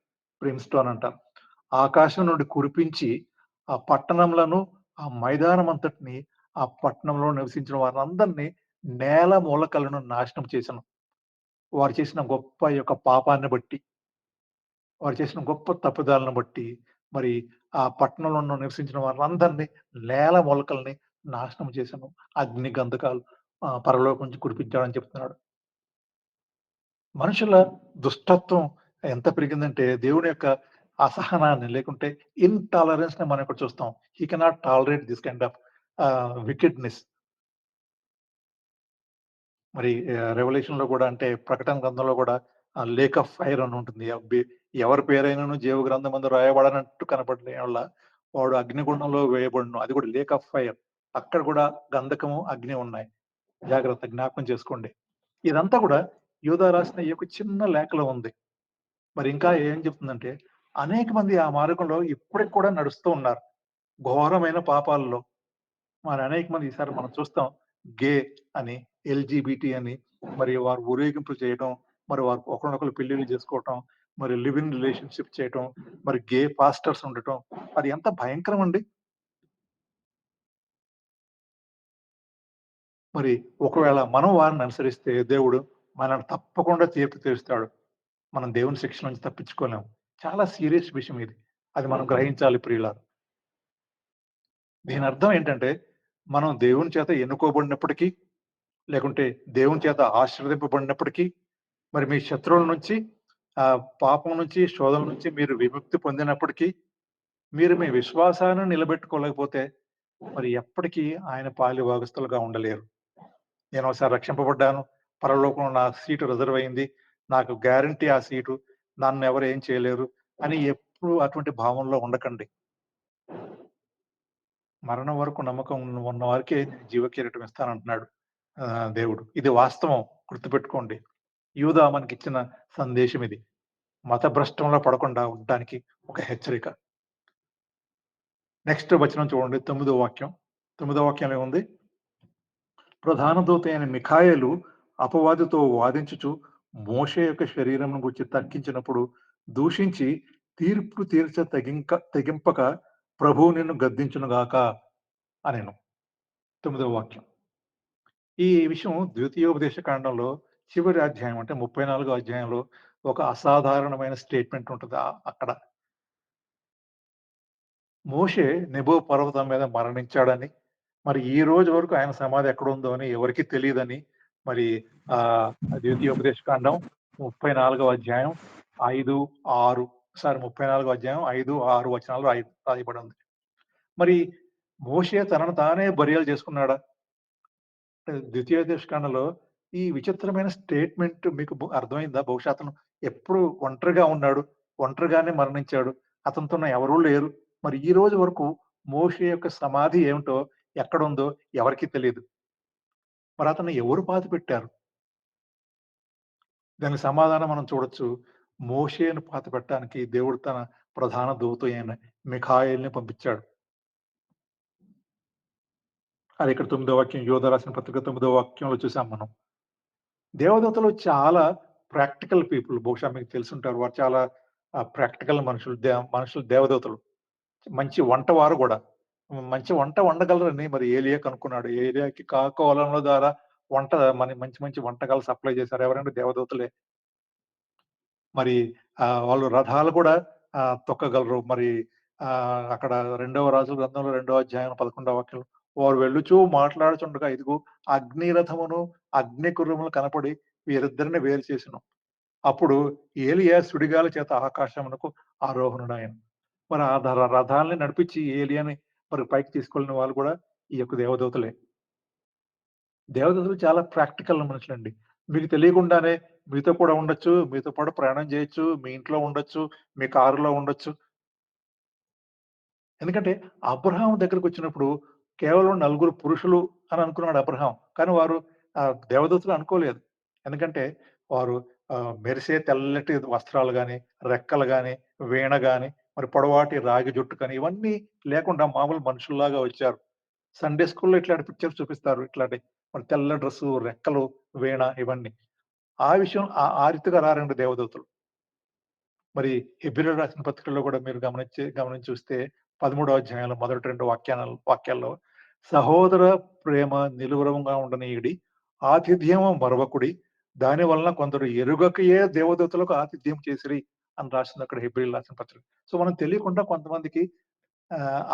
Speaker 1: బ్రిమ్‌స్టోన్ అంటారు. ఆకాశం నుండి కురిపించి ఆ పట్టణములను, ఆ మైదానం అంతటిని, ఆ పట్టణంలో నివసించిన వారందరిని నేల మూలకలను నాశనం చేసెను. వారు చేసిన గొప్ప యొక్క పాపాన్ని బట్టి, వారు చేసిన గొప్ప తప్పిదాలను బట్టి, మరి ఆ పట్టణంలో నివసించిన వారందరిని నేల మూలకల్ని నాశనం చేసెను. అగ్ని గంధకాలు పరలోకం నుంచి కురిపించాడని చెప్తున్నాడు. మనుషుల దుష్టత్వం ఎంత పెరిగిందంటే దేవుని యొక్క అసహనాన్ని లేకుంటే ఇన్‌టాలరెన్స్‌ని మనం ఇక్కడ చూస్తాం. హి cannot tolerate this kind of wickedness. మరి రెవల్యూషన్‌లో కూడా అంటే ప్రకటన గ్రంథంలో కూడా లేక్ ఆఫ్ ఫైర్ అని ఉంటుంది. ఎవరి పేరైనను జీవ గ్రంథమందు రాయబడనట్టు కనపడిన యెడల వాడు అగ్నిగుండంలో వేయబడును. అది కూడా లేక్ ఆఫ్ ఫైర్. అక్కడ కూడా గంధకము, అగ్ని ఉన్నాయి. జాగ్రత్త జ్ఞాపకం చేసుకోండి. ఇదంతా కూడా యూదా రాసిన ఈ యొక్క చిన్న లేఖలో ఉంది. మరి ఇంకా ఏం చెప్తుందంటే, అనేక మంది ఆ మార్గంలో ఇప్పటికి కూడా నడుస్తూ ఉన్నారు. ఘోరమైన పాపాల్లో. మరి అనేక మంది ఈసారి మనం చూస్తాం. గే అని, ఎల్‌జీబీటీ అని, మరి వారు ఊరేగింపులు చేయటం, మరి వారు ఒకరినొకరు పెళ్లిళ్లు చేసుకోవటం, మరి లివ్ ఇన్ రిలేషన్‌షిప్ చేయటం, మరి గే పాస్టర్స్ ఉండటం. అది ఎంత భయంకరం అండి. మరి ఒకవేళ మనం వారిని అనుసరిస్తే దేవుడు మనల్ని తప్పకుండా తీర్పు తీరుస్తాడు. మనం దేవుని శిక్ష నుంచి తప్పించుకోలేము. చాలా సీరియస్ విషయం ఇది. అది మనం గ్రహించాలి ప్రియులారా. దీని అర్థం ఏంటంటే, మనం దేవుని చేత ఎన్నుకోబడినప్పటికీ, లేకుంటే దేవుని చేత ఆశీర్వదింపబడినప్పటికీ, మరి మీ శత్రువుల నుంచి పాపం నుంచి, శోధన నుంచి మీరు విముక్తి పొందినప్పటికీ, మీరు మీ విశ్వాసాన్ని నిలబెట్టుకోలేకపోతే, మరి ఎప్పటికీ ఆయన పాలిభాగస్తులుగా ఉండలేరు. నేను ఒకసారి రక్షింపబడ్డాను. పరలోకంలో నా సీటు రిజర్వ్ అయింది. నాకు గ్యారంటీ ఆ సీటు. నన్నెవరు ఏం చేయలేరు అని ఎప్పుడు అటువంటి భావంలో ఉండకండి. మరణం వరకు నమ్మకం ఉన్న వారికే జీవ కిరీటం ఇస్తానంటున్నాడు దేవుడు. ఇది వాస్తవం గుర్తుపెట్టుకోండి. యూదా మనకిచ్చిన సందేశం ఇది. మత భ్రష్టంలో పడకుండా ఉండడానికి ఒక హెచ్చరిక. నెక్స్ట్ వచనం చూడండి 9వ వాక్యం. 9వ వాక్యం ఏముంది? ప్రధాన దూత అయిన మిఖాయేలు అపవాదితో వాదించుచు మోషే యొక్క శరీరమును గూర్చి తర్కించినప్పుడు దూషించి తీర్పు తెగింపక ప్రభువు నిన్ను గద్దించునుగాక అనెను. 9వ వాక్యం. ఈ విషయం ద్వితీయోపదేశ కాండంలో చివరి అధ్యాయం అంటే 34 అధ్యాయంలో ఒక అసాధారణమైన స్టేట్మెంట్ ఉంటది అక్కడ. మోషే నెబో పర్వతం మీద మరణించాడని, మరి ఈ రోజు వరకు ఆయన సమాధి ఎక్కడుందో అని ఎవరికీ తెలీదని, మరి ద్వితీయోపదేశ కాండం 34వ అధ్యాయం 5, 6 34వ అధ్యాయం 5, 6 వచనాలు రాయబడి ఉంది. మరి మోషే తనను తానే బరియలు చేసుకున్నాడా? ద్వితీయోపదేశ కాండంలో ఈ విచిత్రమైన స్టేట్మెంట్ మీకు అర్థమైందా? బహుశా అతను ఎప్పుడు ఒంటరిగా ఉన్నాడు. ఒంటరిగానే మరణించాడు. అతనితోన ఎవరూ లేరు. మరి ఈ రోజు వరకు మోషే యొక్క సమాధి ఏమిటో, ఎక్కడుందో ఎవరికీ తెలీదు. మరి అతన్ని ఎవరు పాతిపెట్టారు? దానికి సమాధానం మనం చూడొచ్చు. మోషేను పాతిపెట్టడానికి దేవుడు తన ప్రధాన దూత అయిన మిఖాయేల్‌ని పంపించాడు. అది ఇక్కడ 9వ వాక్యం యోధా రాసిన పత్రిక 9వ వాక్యంలో చూసాం మనం. దేవదూతలు చాలా ప్రాక్టికల్ పీపుల్. బహుశా మీకు తెలిసుంటారు. వారు చాలా ప్రాక్టికల్ మనుషులు. మనుషులు దేవదూతలు. మంచి వంటవారు గూడా. మంచి వంట వండగలరని మరి ఏలియా కనుక్కున్నాడు. ఏలియాకి కాకోలంల ద్వారా వంట మంచి మంచి వంటకాలు సప్లై చేశారు. ఎవరంటే దేవదూతలే. మరి వాళ్ళు రథాలు కూడా తొక్కగలరు. మరి అక్కడ రెండవ రాజుల గ్రంథంలో 2వ అధ్యాయం 11వ వాక్యంలో వారు వెళ్ళుచూ మాట్లాడుచుండగా ఇదిగో అగ్ని రథమును, అగ్ని గుర్రములు కనపడి వీరిద్దరిని వేరు చేసెను. అప్పుడు ఏలియా సుడిగాలి చేత ఆకాశమునకు ఆరోహణుడాయెను. మరి ఆ రథాల్ని నడిపించి ఏలియాని మరి పైకి తీసుకెళ్ళిన వాళ్ళు కూడా ఈ యొక్క దేవదూతలే. దేవదూతలు చాలా ప్రాక్టికల్ మనుషులండి. మీకు తెలియకుండానే మీతో కూడా ఉండొచ్చు, మీతో పాటు ప్రయాణం చేయొచ్చు, మీ ఇంట్లో ఉండొచ్చు, మీ కారులో ఉండొచ్చు. ఎందుకంటే అబ్రహాం దగ్గరకొచ్చినప్పుడు కేవలం నలుగురు పురుషులు అని అనుకున్నాడు అబ్రహాం. కానీ వారు దేవదూతలు అనుకోలేదు. ఎందుకంటే వారు మెరిసే తెల్లటి వస్త్రాలు గాని, రెక్కలు గాని, వీణ గాని, మరి పొడవాటి రాగి జుట్టు కానీ ఇవన్నీ లేకుండా మామూలు మనుషుల్లాగా వచ్చారు. సండే స్కూల్‌లో ఇట్లాంటి పిక్చర్స్ చూపిస్తారు. ఇట్లాంటి మరి తెల్ల డ్రెస్సు, రెక్కలు, వీణ ఇవన్నీ. ఆ విషయం ఆ రీతిగా రారండి దేవదూతలు. మరి హెబ్రీయులకు రాసిన పత్రికలో కూడా మీరు గమనించి చూస్తే 13వ అధ్యాయంలో మొదటి 2 వాక్యాల్లో సహోదర ప్రేమ నిలువరముగా ఉండనీయుడి, ఆతిథ్యము మరవకుడి, దాని వలన కొందరు ఎరుగకయే దేవదూతలకు ఆతిథ్యం చేసిరి అని రాసింది అక్కడ హెబ్రీయులకు రాసిన పత్రిక. సో, మనం తెలియకుండా కొంతమందికి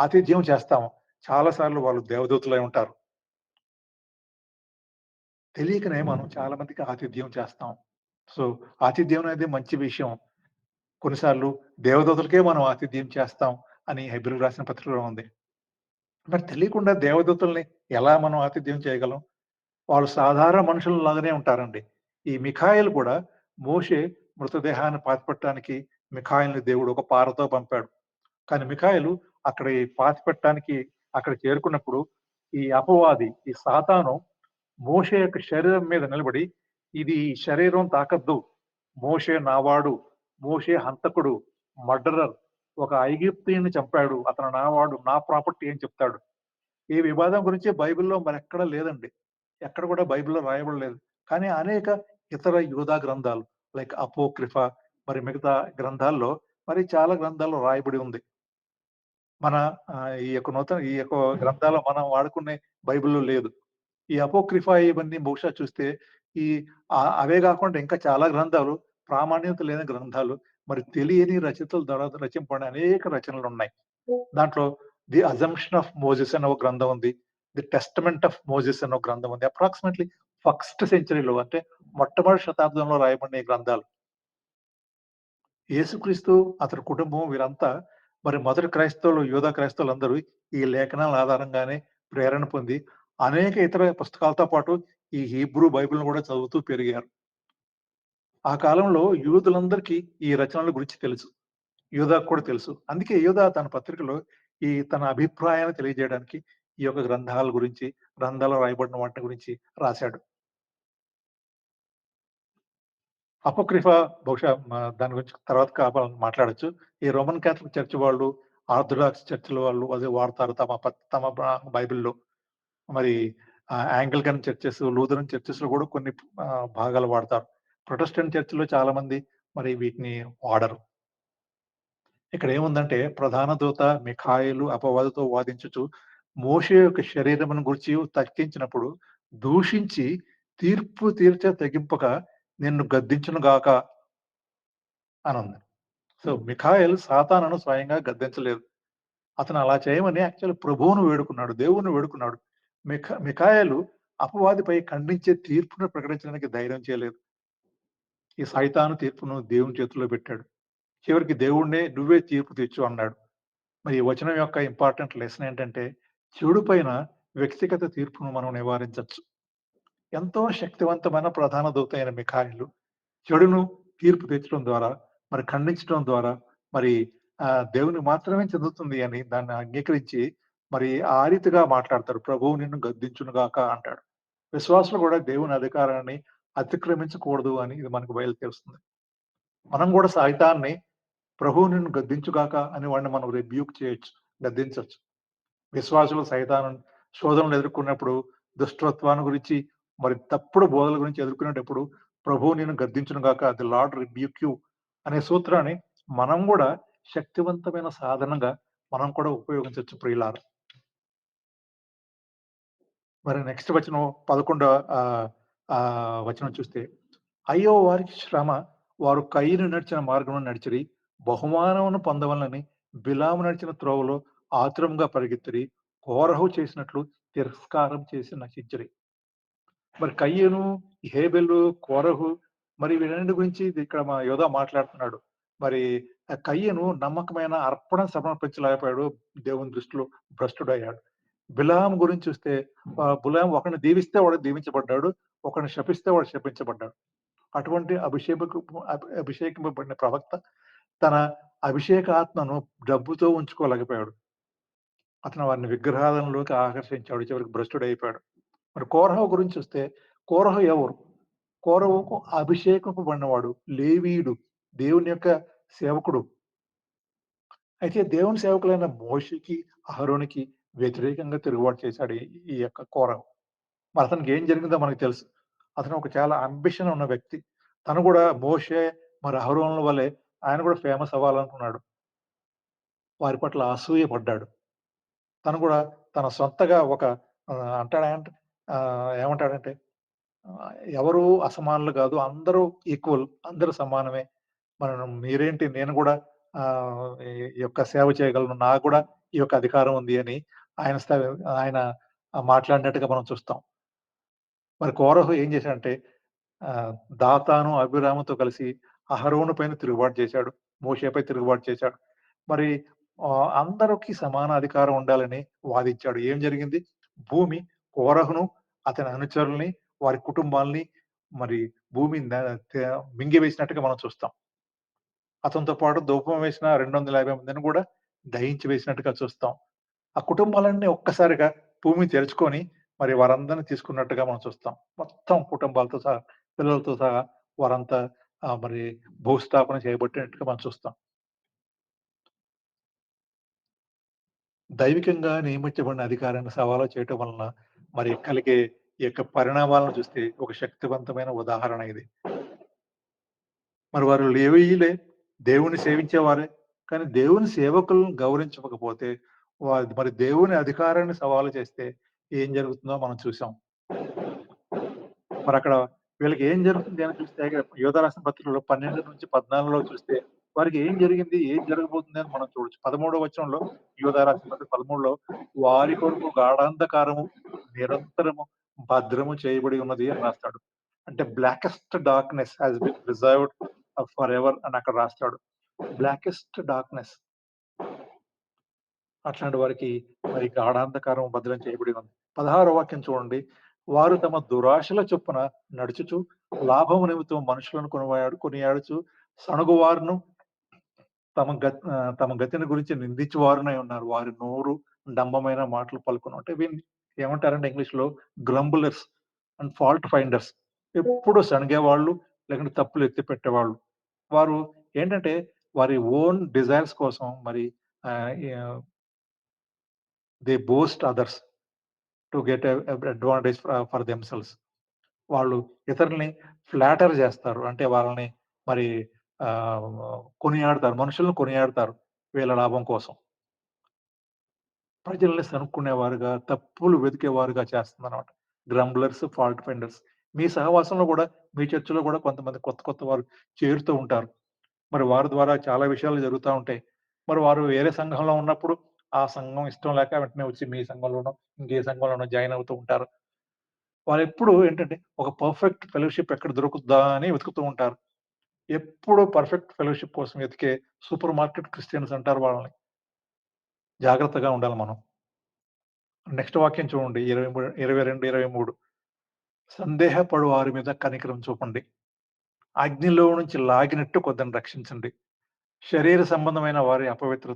Speaker 1: ఆతిథ్యం చేస్తాము. చాలా సార్లు వాళ్ళు దేవదూతలై ఉంటారు. తెలియకనే మనం చాలా మందికి ఆతిథ్యం చేస్తాం. సో, ఆతిథ్యం అనేది మంచి విషయం. కొన్నిసార్లు దేవదూతలకే మనం ఆతిథ్యం చేస్తాం అని హెబ్రీయులకు రాసిన పత్రికలో ఉంది. మరి తెలియకుండా దేవదూతల్ని ఎలా మనం ఆతిథ్యం చేయగలం? వాళ్ళు సాధారణ మనుషుల్లాగానే ఉంటారండి. ఈ మిఖాయిల్ కూడా మోషే మృతదేహాన్ని పాతిపెట్టడానికి మిఖాయిల్‌ని దేవుడు ఒక పారతో పంపాడు. కానీ మిఖాయిలు అక్కడ ఈ పాతిపెట్టడానికి అక్కడ చేరుకున్నప్పుడు ఈ అపవాది, ఈ సాతాను మోషే యొక్క శరీరం మీద నిలబడి, "ఇది ఈ శరీరం తాకద్దు. మోషే నావాడు. మోషే హంతకుడు, మర్డరర్. ఒక ఐగుప్తీయుడిని చంపాడు. అతను నావాడు. నా ప్రాపర్టీ" అని చెప్తాడు. ఈ వివాదం గురించి బైబిల్‌లో మరెక్కడ లేదండి. ఎక్కడ కూడా బైబిల్‌లో రాయబడలేదు. కానీ అనేక ఇతర యూదా గ్రంథాలు లైక్ అపోక్రిఫా మరి మిగతా గ్రంథాల్లో మరి చాలా గ్రంథాల్లో రాయబడి ఉంది. మన ఈ యొక్క గ్రంథాలు మనం వాడుకునే బైబిల్‌లో లేదు. ఈ అపోక్రిఫా ఇవన్నీ బహుశా చూస్తే ఈ అవే గాకుండా ఇంకా చాలా గ్రంథాలు ప్రామాణ్యత లేని గ్రంథాలు. మరి తెలియని రచయితల ద్వారా రచింపబడిన అనేక రచనలున్నాయి. దాంట్లో 'ది అజంప్షన్ ఆఫ్ మోసెస్' అని ఒక గ్రంథం ఉంది. 'ది టెస్టమెంట్ ఆఫ్ మోసెస్' అని ఒక గ్రంథం ఉంది. అప్రాక్సిమేట్‌లీ ఫస్ట్ సెంచరీలో అంటే మొట్టమొదటి శతాబ్దంలో రాయబడిన ఈ గ్రంథాలు. యేసుక్రీస్తు, అతని కుటుంబం వీరంతా మరి మొదటి క్రైస్తవులు, యూదా క్రైస్తవులందరూ ఈ లేఖనాల ఆధారంగానే ప్రేరణ పొంది అనేక ఇతర పుస్తకాలతో పాటు ఈ హీబ్రూ బైబిల్‌ని కూడా చదువుతూ పెరిగారు. ఆ కాలంలో యూదులందరికీ ఈ రచనల గురించి తెలుసు. యూదాకు కూడా తెలుసు. అందుకే యూదా తన పత్రికలో తన అభిప్రాయాన్ని తెలియజేయడానికి ఈ యొక్క గ్రంథాల గురించి, గ్రంథాల్లో రాయబడిన వాటి గురించి రాశాడు. అపోక్రిఫా బహుశా దాని గురించి తర్వాత మాట్లాడొచ్చు. ఈ రోమన్ కాథలిక్ చర్చ్ వాళ్ళు, ఆర్థోడాక్స్ చర్చ్‌ల వాళ్ళు అదే వాడతారు తమ బైబిల్‌లో. మరి యాంగ్లికన్ చర్చెస్, లూథరన్ చర్చెస్‌లో కూడా కొన్ని భాగాలు వాడతారు. ప్రొటెస్టెంట్ చర్చ్‌లో చాలా మంది మరి వీటిని వాడరు. ఇక్కడ ఏముందంటే ప్రధాన దూత మిఖాయేలు అపవాదితో వాదించుచు మోషే యొక్క శరీరమును గూర్చి తర్కించినప్పుడు దూషించి తీర్పు తెగింపక నిన్ను గద్దించును గాక అనుంది. సో, మిఖాయేలు సాతానును స్వయంగా గద్దించలేదు. అతను అలా చేయమని యాక్చువల్లీ ప్రభువును వేడుకున్నాడు. దేవుడిని వేడుకున్నాడు. మిఖాయేలు అపవాదిపై ఖండించే తీర్పును ప్రకటించడానికి ధైర్యం చేయలేదు. ఈ సైతాను తీర్పును దేవుని చేతుల్లో పెట్టాడు. చివరికి దేవుడినే "నువ్వే తీర్పు తీర్చు" అన్నాడు. మరి ఈ వచనం యొక్క ఇంపార్టెంట్ లెసన్ ఏంటంటే, చెడు పైన వ్యక్తిగత తీర్పును మనం నివారించొచ్చు. ఎంతో శక్తివంతమైన ప్రధాన దూత అయిన మిఖాయిలు చెడును తీర్పు తీర్చడం ద్వారా, మరి ఖండించడం ద్వారా, మరి దేవునికి మాత్రమే చెందుతుంది అని దాన్ని అంగీకరించి, మరి ఆ రీతిగా మాట్లాడతాడు. "ప్రభువు నిన్ను గద్దించును గాక" అంటాడు. విశ్వాసులు కూడా దేవుని అధికారాన్ని అతిక్రమించకూడదు అని ఇది మనకు బయలుదేరుస్తుంది. మనం కూడా సైతాన్ని "ప్రభువు నిన్ను గద్దించు గాక" అని వాడిని మనం రిబ్యూక్ చేయొచ్చు, గద్దించొచ్చు. విశ్వాసులు సైతాను శోధనలు ఎదుర్కొన్నప్పుడు, దుష్టత్వాన్ని గురించి, మరి తప్పుడు బోధల గురించి ఎదుర్కొనేటప్పుడు, "ప్రభువు నిన్ను గద్దించును గాక, ది లార్డ్ రిబ్యూక్ యూ" అనే సూత్రాన్ని మనం గూడా శక్తివంతమైన సాధనంగా మనం కూడా ఉపయోగించొచ్చు ప్రియులారా. మరి నెక్స్ట్ వచనం 11వ వచనం చూస్తే, "అయ్యో! వారికి శ్రమ! వారు కయీను నడిచిన మార్గమున నడిచిరి. బహుమానమును పొందవలెనని బిలాము నడిచిన త్రోవలో ఆతురముగా పరిగెత్తిరి. కోరహు చేసినట్లు తిరస్కారం చేసి నశించిరి." మరి కయ్యను, హేబెలు, కోరహు మరి వీటన్నిటి గురించి ఇది ఇక్కడ యోధా మాట్లాడుతున్నాడు. మరి కయ్యను నమ్మకమైన అర్పణ సమర్పించలేకపోయాడు. దేవుని దృష్టిలో భ్రష్టుడయ్యాడు. బిలాము గురించి చూస్తే బిలాము ఒకడిని దీవిస్తే వాడు దీవించబడ్డాడు. ఒకడిని శపిస్తే వాడు శపించబడ్డాడు. అటువంటి అభిషేకింపబడిన ప్రవక్త తన అభిషేకాత్మను డబ్బుతో ఉంచుకోలేకపోయాడు. అతను వారిని విగ్రహారాధనలోకి ఆకర్షించాడు. చివరికి భ్రష్టుడైపోయాడు. మరి కోరహు గురించొస్తే, కోరహు ఎవరు? కోరహుకు అభిషేకింపబడినవాడు, లేవీయుడు, దేవుని యొక్క సేవకుడు. అయితే దేవుని సేవకులైన మోషేకి, అహరోనుకి వ్యతిరేకంగా తిరుగుబాటు చేశాడు ఈ యొక్క కోరహు. మరి అతనికి ఏం జరిగిందో మనకు తెలుసు. అతను ఒక చాలా అంబిషన్ ఉన్న వ్యక్తి. తను గూడా మోషే, మరి అహరోనుల వలె ఆయన గూడా ఫేమస్ అవ్వాలనుకున్నాడు. వారి పట్ల అసూయ పడ్డాడు. తను గూడా తన సొంతగా ఒక అంటాడంటే ఏమంటాడంటే ఎవరు అసమానులు గాదు. అందరూ ఈక్వల్. అందరూ సమానమే. మీరేంటి నేను గూడా ఈ ఈ యొక్క సేవ చేయగలను. నాకు గూడా ఈ యొక్క అధికారం ఉంది అని ఆయన ఆయన మాట్లాడినట్టుగా మనం చూస్తాం. మరి కోరహు ఏం చేశాడంటే ఆహ్, దాతాను, అబీరాముతో కలిసి అహరోను పైన తిరుగుబాటు చేశాడు. మోషేపై తిరుగుబాటు చేశాడు. మరి అందరికి సమాన అధికారం ఉండాలని వాదించాడు. ఏం జరిగింది? భూమి కోరహును, అతని అనుచరుల్ని, వారి కుటుంబాల్ని మరి భూమి మింగివేసినట్టుగా మనం చూస్తాం. అతనితో పాటు ధూపం వేసిన 250 మందిని గూడా దహించి వేసినట్టుగా చూస్తాం. ఆ కుటుంబాలన్నీ ఒక్కసారిగా భూమి తెరుచుకొని మరి వారందరిని తీసుకున్నట్టుగా మనం చూస్తాం. మొత్తం కుటుంబాలతో సహా, పిల్లలతో సహా వారంతా మరి భూస్థాపన చేయబట్టినట్టుగా మనం చూస్తాం. దైవికంగా నియమించబడిన అధికారాన్ని సవాలు చేయటం వలన మరి కలిగే ఈ యొక్క పరిణామాలను చూస్తే ఒక శక్తివంతమైన ఉదాహరణ ఇది. మరి వారు లేవీయులే, దేవుణ్ణి సేవించేవారే. కానీ దేవుని సేవకులను గౌరవించకపోతే మరి దేవుని అధికారాన్ని సవాలు చేస్తే ఏం జరుగుతుందో మనం చూసాం. మరక్కడ వీళ్ళకి ఏం జరుగుతుంది అని చూస్తే యోధ రాసిన పత్రికలో 12-14లో చూస్తే వారికి ఏం జరిగింది? ఏం జరగబోతుంది అని మనం చూడొచ్చు. 13వ వచనంలో యోధ రాసిన పత్రిక 13లో వారి కొరకు గాఢాంధకారము నిరంతరము భద్రము చేయబడి ఉన్నది అని రాస్తాడు. అంటే blackest darkness has been reserved for ever అని అక్కడ రాస్తాడు. Blackest darkness. అట్లాంటి వారికి మరి గాఢాంధకారం భద్రం చేయబడి ఉంది. 16వ వాక్యం చూడండి. వారు తమ దురాశల చొప్పున నడుచుచు లాభము నిమిత్తం మనుషులను కొనియాడుచు సణుగువారును తమ గతిని గురించి నిందించువారునై ఉన్నారు. వారి నోరు డంబమైన మాటలు పలుకును. అంటే వీళ్ళని ఏమంటారంటే ఇంగ్లీష్‌లో గ్రంబులర్స్ అండ్ ఫాల్ట్ ఫైండర్స్. ఎప్పుడు సణిగేవాళ్ళు, లేకుంటే తప్పులు ఎత్తి పెట్టేవాళ్ళు. వారు ఏంటంటే వారి ఓన్ డిజైర్స్ కోసం మరి ఆహ్, yeah, they boast others to get advantage for themselves. వాళ్ళు ఇతరుల్ని ఫ్లాటర్ జేస్తారు. అంటే వాళ్ళని మరి ఆహ్, కొనియాడతారు. మనుషులను కొనియాడతారు వీళ్ళ లాభం కోసం. ప్రజల్ని సనుక్కునేవారుగా, తప్పులు వెతికేవారుగా చేస్తుందనమాట. గ్రంబ్లర్స్, ఫాల్ట్ ఫైండర్స్. మీ సహవాసంలో గూడా, మీ చర్చ్‌లో గూడా కొంతమంది కొత్త కొత్త వారు చేరుతూ ఉంటారు. మరి వారి ద్వారా చాలా విషయాలు జరుగుతా ఉంటాయి. మరి వారు వేరే సంఘంలో ఉన్నప్పుడు, ఆ సంఘం ఇష్టం లేక వెంటనే వచ్చి మీ సంఘంలోనో, ఇంకే సంఘంలోనో జాయిన్ అవుతూ ఉంటారు. వారెప్పుడు ఏంటంటే, ఒక పర్ఫెక్ట్ ఫెలోషిప్ ఎక్కడ దొరుకుద్దా అని వెతుకుతూ ఉంటారు. ఎప్పుడు పర్ఫెక్ట్ ఫెలోషిప్ కోసం వెతికే సూపర్ మార్కెట్ క్రిస్టియన్స్ అంటారు వాళ్ళని. జాగ్రత్తగా ఉండాలి మనం. నెక్స్ట్ వాక్యం చూడండి. 22, 23 సందేహపడు వారి మీద కనికరం చూపండి. అగ్నిలో నుంచి లాగినట్టు కొందరిని రక్షించండి. శరీర సంబంధమైన వారి అపవిత్ర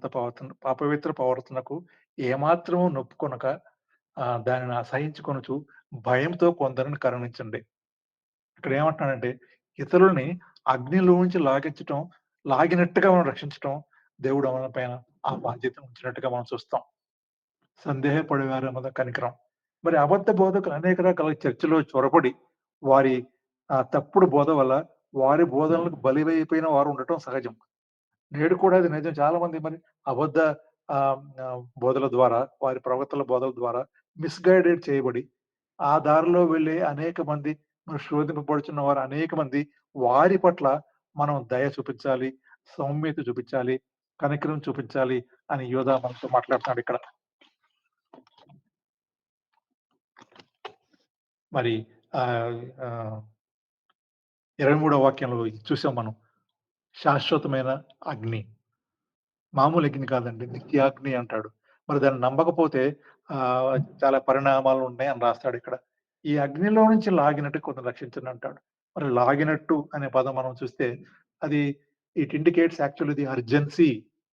Speaker 1: ప్రవర్తనకు ఏమాత్రము నొప్పుకొనక దానిని అసహించుకొనుచు భయంతో కొందరిని కరుణించండి. ఇక్కడ ఏమంటున్నాడంటే ఇతరులని అగ్నిలోంచి లాగినట్టుగా మనం రక్షించటం దేవుడు మన పైన ఆ బాధ్యతను ఉంచినట్టుగా మనం చూస్తాం. సందేహపడేవారి మీద కనికరం. మరి అబద్ధ బోధకులు అనేక రకాల చర్చలో చొరబడి వారి తప్పుడు బోధ వల్ల వారి బోధనలకు బలివైపోయిన వారు ఉండటం సహజం. నేడు కూడా అది నిజం. చాలా మంది మరి అబద్ధ బోధల ద్వారా, వారి ప్రవక్తల బోధల ద్వారా మిస్‌గైడెడ్ చేయబడి, ఆ దారిలో వెళ్ళే అనేక మంది మరి శోధింపబడుచున్న వారు అనేక మంది వారి పట్ల మనం దయ చూపించాలి, సౌమ్యత చూపించాలి, కనికరం చూపించాలి అని యోధ మనతో మాట్లాడుతున్నాడు ఇక్కడ. మరి ఆహ్, ఆహ్, 23వ వాక్యంలో ఇది చూసాం మనం. శాశ్వతమైన అగ్ని. మామూలు అగ్ని కాదండి. నిత్యాగ్ని అంటాడు. మరి దాన్ని నమ్మకపోతే చాలా పరిణామాలున్నాయి అని రాస్తాడిక్కడ. ఈ అగ్నిలో నుంచి లాగినట్టు కొందరు రక్షించనంటాడు. మరి లాగినట్టు అనే పదం మనం చూస్తే అది it indicates actually the urgency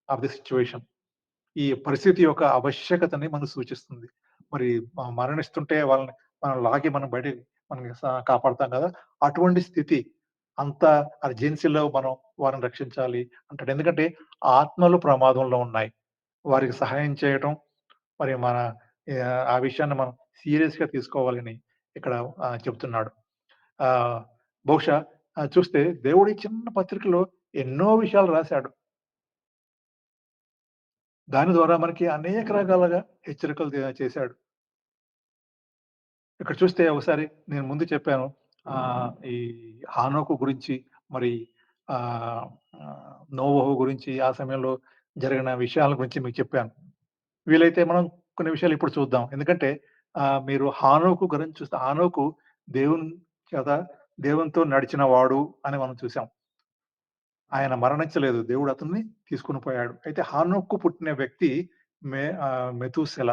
Speaker 1: of the situation. ఈ పరిస్థితి యొక్క ఆవశ్యకతని మనకు సూచిస్తుంది. మరి మరణిస్తుంటే వాళ్ళని మనం లాగి మనం బయటకి మనకి కాపాడుతాం కదా! అటువంటి స్థితి. అంత అర్జెన్సీలో మనం వారిని రక్షించాలి అంటాడు. ఎందుకంటే ఆత్మలు ప్రమాదంలో ఉన్నాయి. వారికి సహాయం చేయటం మరి మన ఆ విషయాన్ని మనం సీరియస్‌గా తీసుకోవాలని ఇక్కడ చెప్తున్నాడు. ఆహ్, బహుశా చూస్తే దేవుడు ఈ చిన్న పత్రికలో ఎన్నో విషయాలు రాసాడు. దాని ద్వారా మనకి అనేక రకాలుగా హెచ్చరికలు చేశాడు. ఇక్కడ చూస్తే ఒకసారి నేను ముందు చెప్పాను. ఈ హానోకు గురించి మరి ఆహ్, నోవహు గురించి ఆ సమయంలో జరిగిన విషయాల గురించి మీకు చెప్పాను. వీలైతే మనం కొన్ని విషయాలు ఇప్పుడు చూద్దాం. ఎందుకంటే మీరు హానోకు గురించి చూస్తే హానోకు దేవుని చేత దేవునితో నడిచిన వాడు అని మనం చూసాం. ఆయన మరణించలేదు. దేవుడు అతన్ని తీసుకొని పోయాడు. అయితే హానోకు పుట్టిన వ్యక్తి మెతూసెల.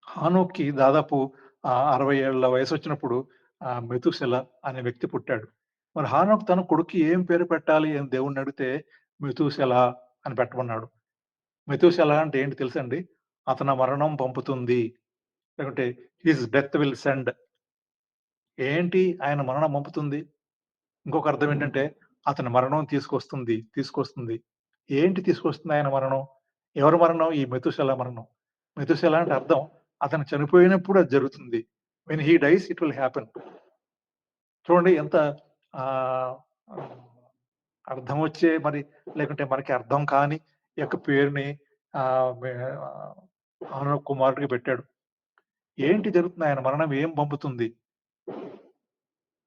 Speaker 1: హానోక్‌కి దాదాపు 60 ఏళ్ల వయసొచ్చినప్పుడు మెతూసెల అనే వ్యక్తి పుట్టాడు. మరి హానోక్ తన కొడుక్కి ఏం పేరు పెట్టాలి అని దేవుడినడిగితే మెతూసెల అని పెట్టమన్నాడు. మెతూసెల అంటే ఏంటి తెలుసండి? అతని మరణం పంపుతుంది. లేకుంటే హిస్ డెత్ విల్ సెండ్. ఏంటి ఆయన మరణం పంపుతుంది? ఇంకొక అర్థం ఏంటంటే అతని మరణం తీసుకొస్తుంది, తీసుకొస్తుంది. ఏంటి తీసుకొస్తుంది ఆయన మరణం? ఎవరి మరణం? ఈ మెతూసెల మరణం. మెతూసెల అంటే అర్థం అతను చనిపోయినప్పుడు అది జరుగుతుంది. When he dies it will happen. చూడండి ఎంత ఆహ్, అర్థం వచ్చే మరి లేకుంటే మనకి అర్థం కాని ఈ యొక్క పేరుని ఆహ్, మె హానోకు కుమారుడికి పెట్టాడు. ఏంటి జరుగుతుంది? ఆయన మరణం ఏం పంపుతుంది?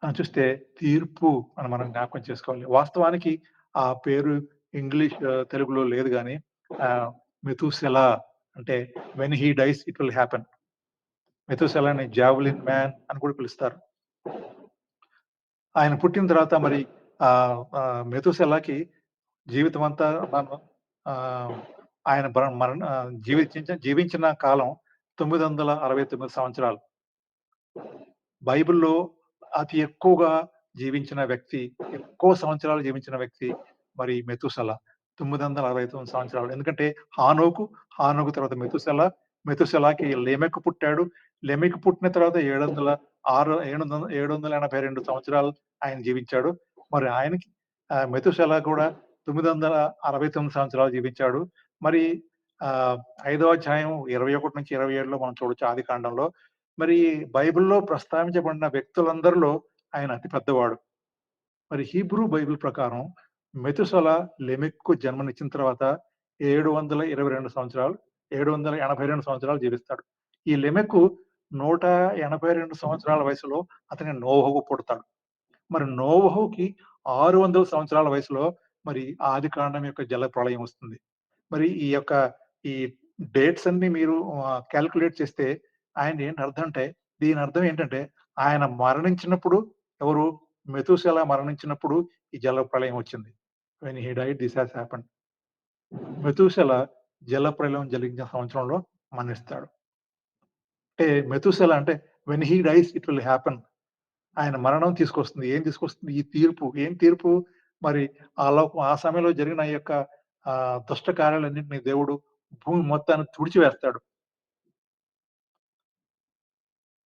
Speaker 1: చూస్తే తీర్పు అని మనం జ్ఞాపకం చేసుకోవాలి. వాస్తవానికి ఆ పేరు ఇంగ్లీష్ తెలుగులో లేదు గానీ మెతూసెల అంటే when he dies it will happen. మెతూసెలాని జావెలిన్ మ్యాన్ అని కూడా పిలుస్తారు. ఆయన పుట్టిన తర్వాత మరి మెతూసెలకి జీవితమంతా మనం ఆహ్, ఆయన జీవించిన కాలం 969 సంవత్సరాలు. బైబిల్‌లో అతి ఎక్కువగా జీవించిన వ్యక్తి, ఎక్కువ సంవత్సరాలు జీవించిన వ్యక్తి మరి మెతూసెల. 969 సంవత్సరాలు. ఎందుకంటే హానోకు, హానోకు తర్వాత మెతూసెల, మెతూసెలకి లెమెకు పుట్టాడు. లెమెకు పుట్టిన తర్వాత 782 సంవత్సరాలు ఆయన జీవించాడు. మరి ఆయనకి మెతూసెల కూడా 969 సంవత్సరాలు జీవించాడు. మరి ఆహ్, ఐదో అధ్యాయం 21-27లో మనం చూడొచ్చు ఆదికాండంలో. మరి బైబిల్‌లో ప్రస్తావించబడిన వ్యక్తులందరిలో ఆయన అతి పెద్దవాడు. మరి హీబ్రూ బైబిల్ ప్రకారం మెతుసల లెమెక్‌కు జన్మనిచ్చిన తర్వాత 722 సంవత్సరాలు, 782 సంవత్సరాలు జీవిస్తాడు. ఈ లెమెకు 182 సంవత్సరాల వయసులో అతని నోవహు పుడతాడు. మరి నోవహుకి 600 సంవత్సరాల వయసులో మరి ఆదికాండం యొక్క జలప్రళయం వస్తుంది. మరి ఈ యొక్క ఈ డేట్స్ అన్నీ మీరు కాలిక్యులేట్ చేస్తే ఆయన ఏంటి అర్థం అంటే దీని అర్థం ఏంటంటే ఆయన మరణించినప్పుడు ఎవరు మెతూసెల మరణించినప్పుడు ఈ జలప్రళయం వచ్చింది. When he died this has happened. Methuselah జలప్రళయం జరిగిన సంవత్సరంలో మరణిస్తాడు. అంటే మెతూసెల అంటే when he dies it will happen. ఆయన మరణం తీసుకొస్తుంది. ఏం తీసుకొస్తుంది? ఈ తీర్పు. ఏం తీర్పు? మరి ఆ సమయంలో జరిగిన ఈ యొక్క దుష్ట కార్యాలన్నిటిని దేవుడు భూమి మొత్తాన్ని తుడిచివేస్తాడు.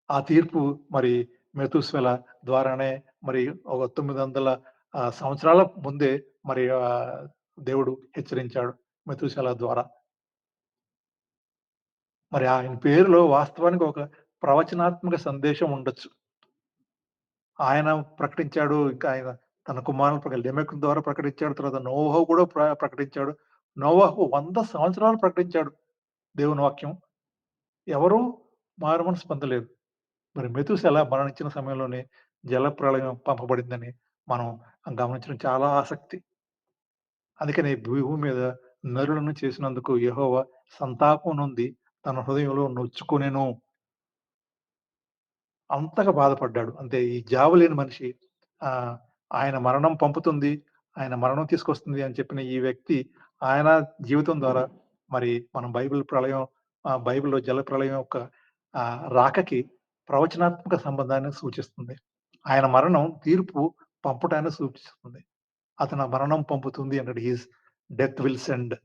Speaker 1: ఆ తీర్పు మరి మెతూసెల ద్వారానే మరి ఒక 900 సంవత్సరాల ముందే మరి దేవుడు హెచ్చరించాడు మెతూసెల ద్వారా. మరి ఆయన పేరులో వాస్తవానికి ఒక ప్రవచనాత్మక సందేశం ఉండొచ్చు. ఆయన ప్రకటించాడు. ఇంకా ఆయన తన కుమారుని లెమెకు ద్వారా ప్రకటించాడు. తర్వాత నోవహు కూడా ప్రకటించాడు. నోవహు 100 సంవత్సరాలు ప్రకటించాడు దేవుని వాక్యం. ఎవరు మారుమనసు పొందలేదు. మరి మెతూసెల మరణించిన సమయంలోనే జలప్రళయం పంపబడిందని మనం గమనించడం చాలా ఆసక్తి. అందుకని భూమి మీద నరులను చేసినందుకు యెహోవా సంతాపం నొంది తన హృదయంలో నొచ్చుకొనెను. అంతగా బాధపడ్డాడు. అంతే ఈ జావలేని మనిషి ఆహ్, ఆయన మరణం పంపుతుంది, ఆయన మరణం తీసుకొస్తుంది అని చెప్పిన ఈ వ్యక్తి ఆయన జీవితం ద్వారా మరి మనం బైబిల్‌లో జల ప్రళయం యొక్క రాకకి ప్రవచనాత్మక సంబంధాన్ని సూచిస్తుంది. ఆయన మరణం తీర్పు పంపుటాన్ని సూచిస్తుంది. అతని మరణం పంపుతుంది అన్నాడు. His death will send.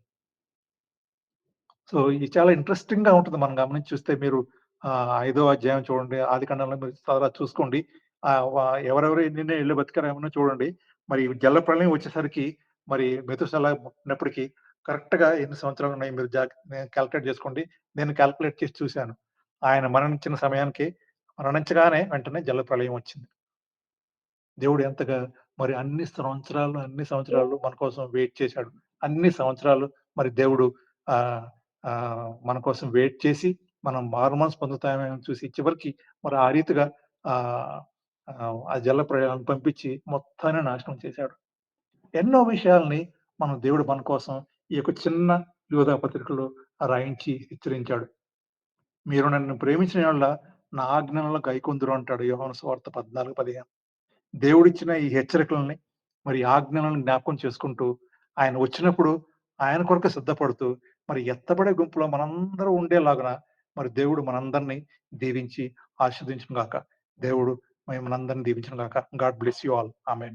Speaker 1: So, ఇది చాలా ఇంట్రెస్టింగ్‌గా ఉంటుంది. మనం గమనించి చూస్తే మీరు 5వ అధ్యాయం చూడండి. ఆదికాండంలో మీరు తర్వాత చూసుకోండి. వ ఎవరెవరు ఎన్నెన్ని ఏళ్ళు బతికారో చూడండి. మరి జలప్రళయం వచ్చేసరికి మరి మెతుసెల పుట్టినప్పటికి కరెక్ట్‌గా ఎన్ని సంవత్సరాలున్నాయి మీరు కాలిక్యులేట్ చేసుకోండి. నేను కాలిక్యులేట్ చేసి చూసాను. ఆయన మరణించిన సమయానికి మరణించగానే వెంటనే జలప్రళయం వచ్చింది. దేవుడు ఎంతగా మరి అన్ని సంవత్సరాలు మన కోసం వెయిట్ చేశాడు. అన్ని సంవత్సరాలు మరి దేవుడు ఆహ్, మన కోసం వెయిట్ చేసి, మనం మారుమనసు పొందుతామేమో చూసి చివరికి మరి ఆ రీతిగా ఆహ్, ఆ జల ప్రళయాన్ని పంపించి మొత్తాన్ని నాశనం చేశాడు. ఎన్నో విషయాల్ని దేవుడు మన కోసం ఈ యొక్క చిన్న యోధా పత్రికలో రాయించి హెచ్చరించాడు. మీరు నన్ను ప్రేమించిన యెడల నా ఆజ్ఞలను గైకొందురు అంటాడు యోహాను సువార్త 14:15. దేవుడిచ్చిన ఈ హెచ్చరికలని, మరి ఆజ్ఞలను జ్ఞాపకం చేసుకుంటూ, ఆయన వచ్చినప్పుడు ఆయన కొరకు సిద్ధపడుతూ, మరి ఎత్తబడే గుంపులో మనందరం ఉండేలాగున మరి దేవుడు మనందరిని దీవించి ఆశీర్వదించును గాక. దేవుడు మనందరిని దీవించును గాక. God bless you all. Amen.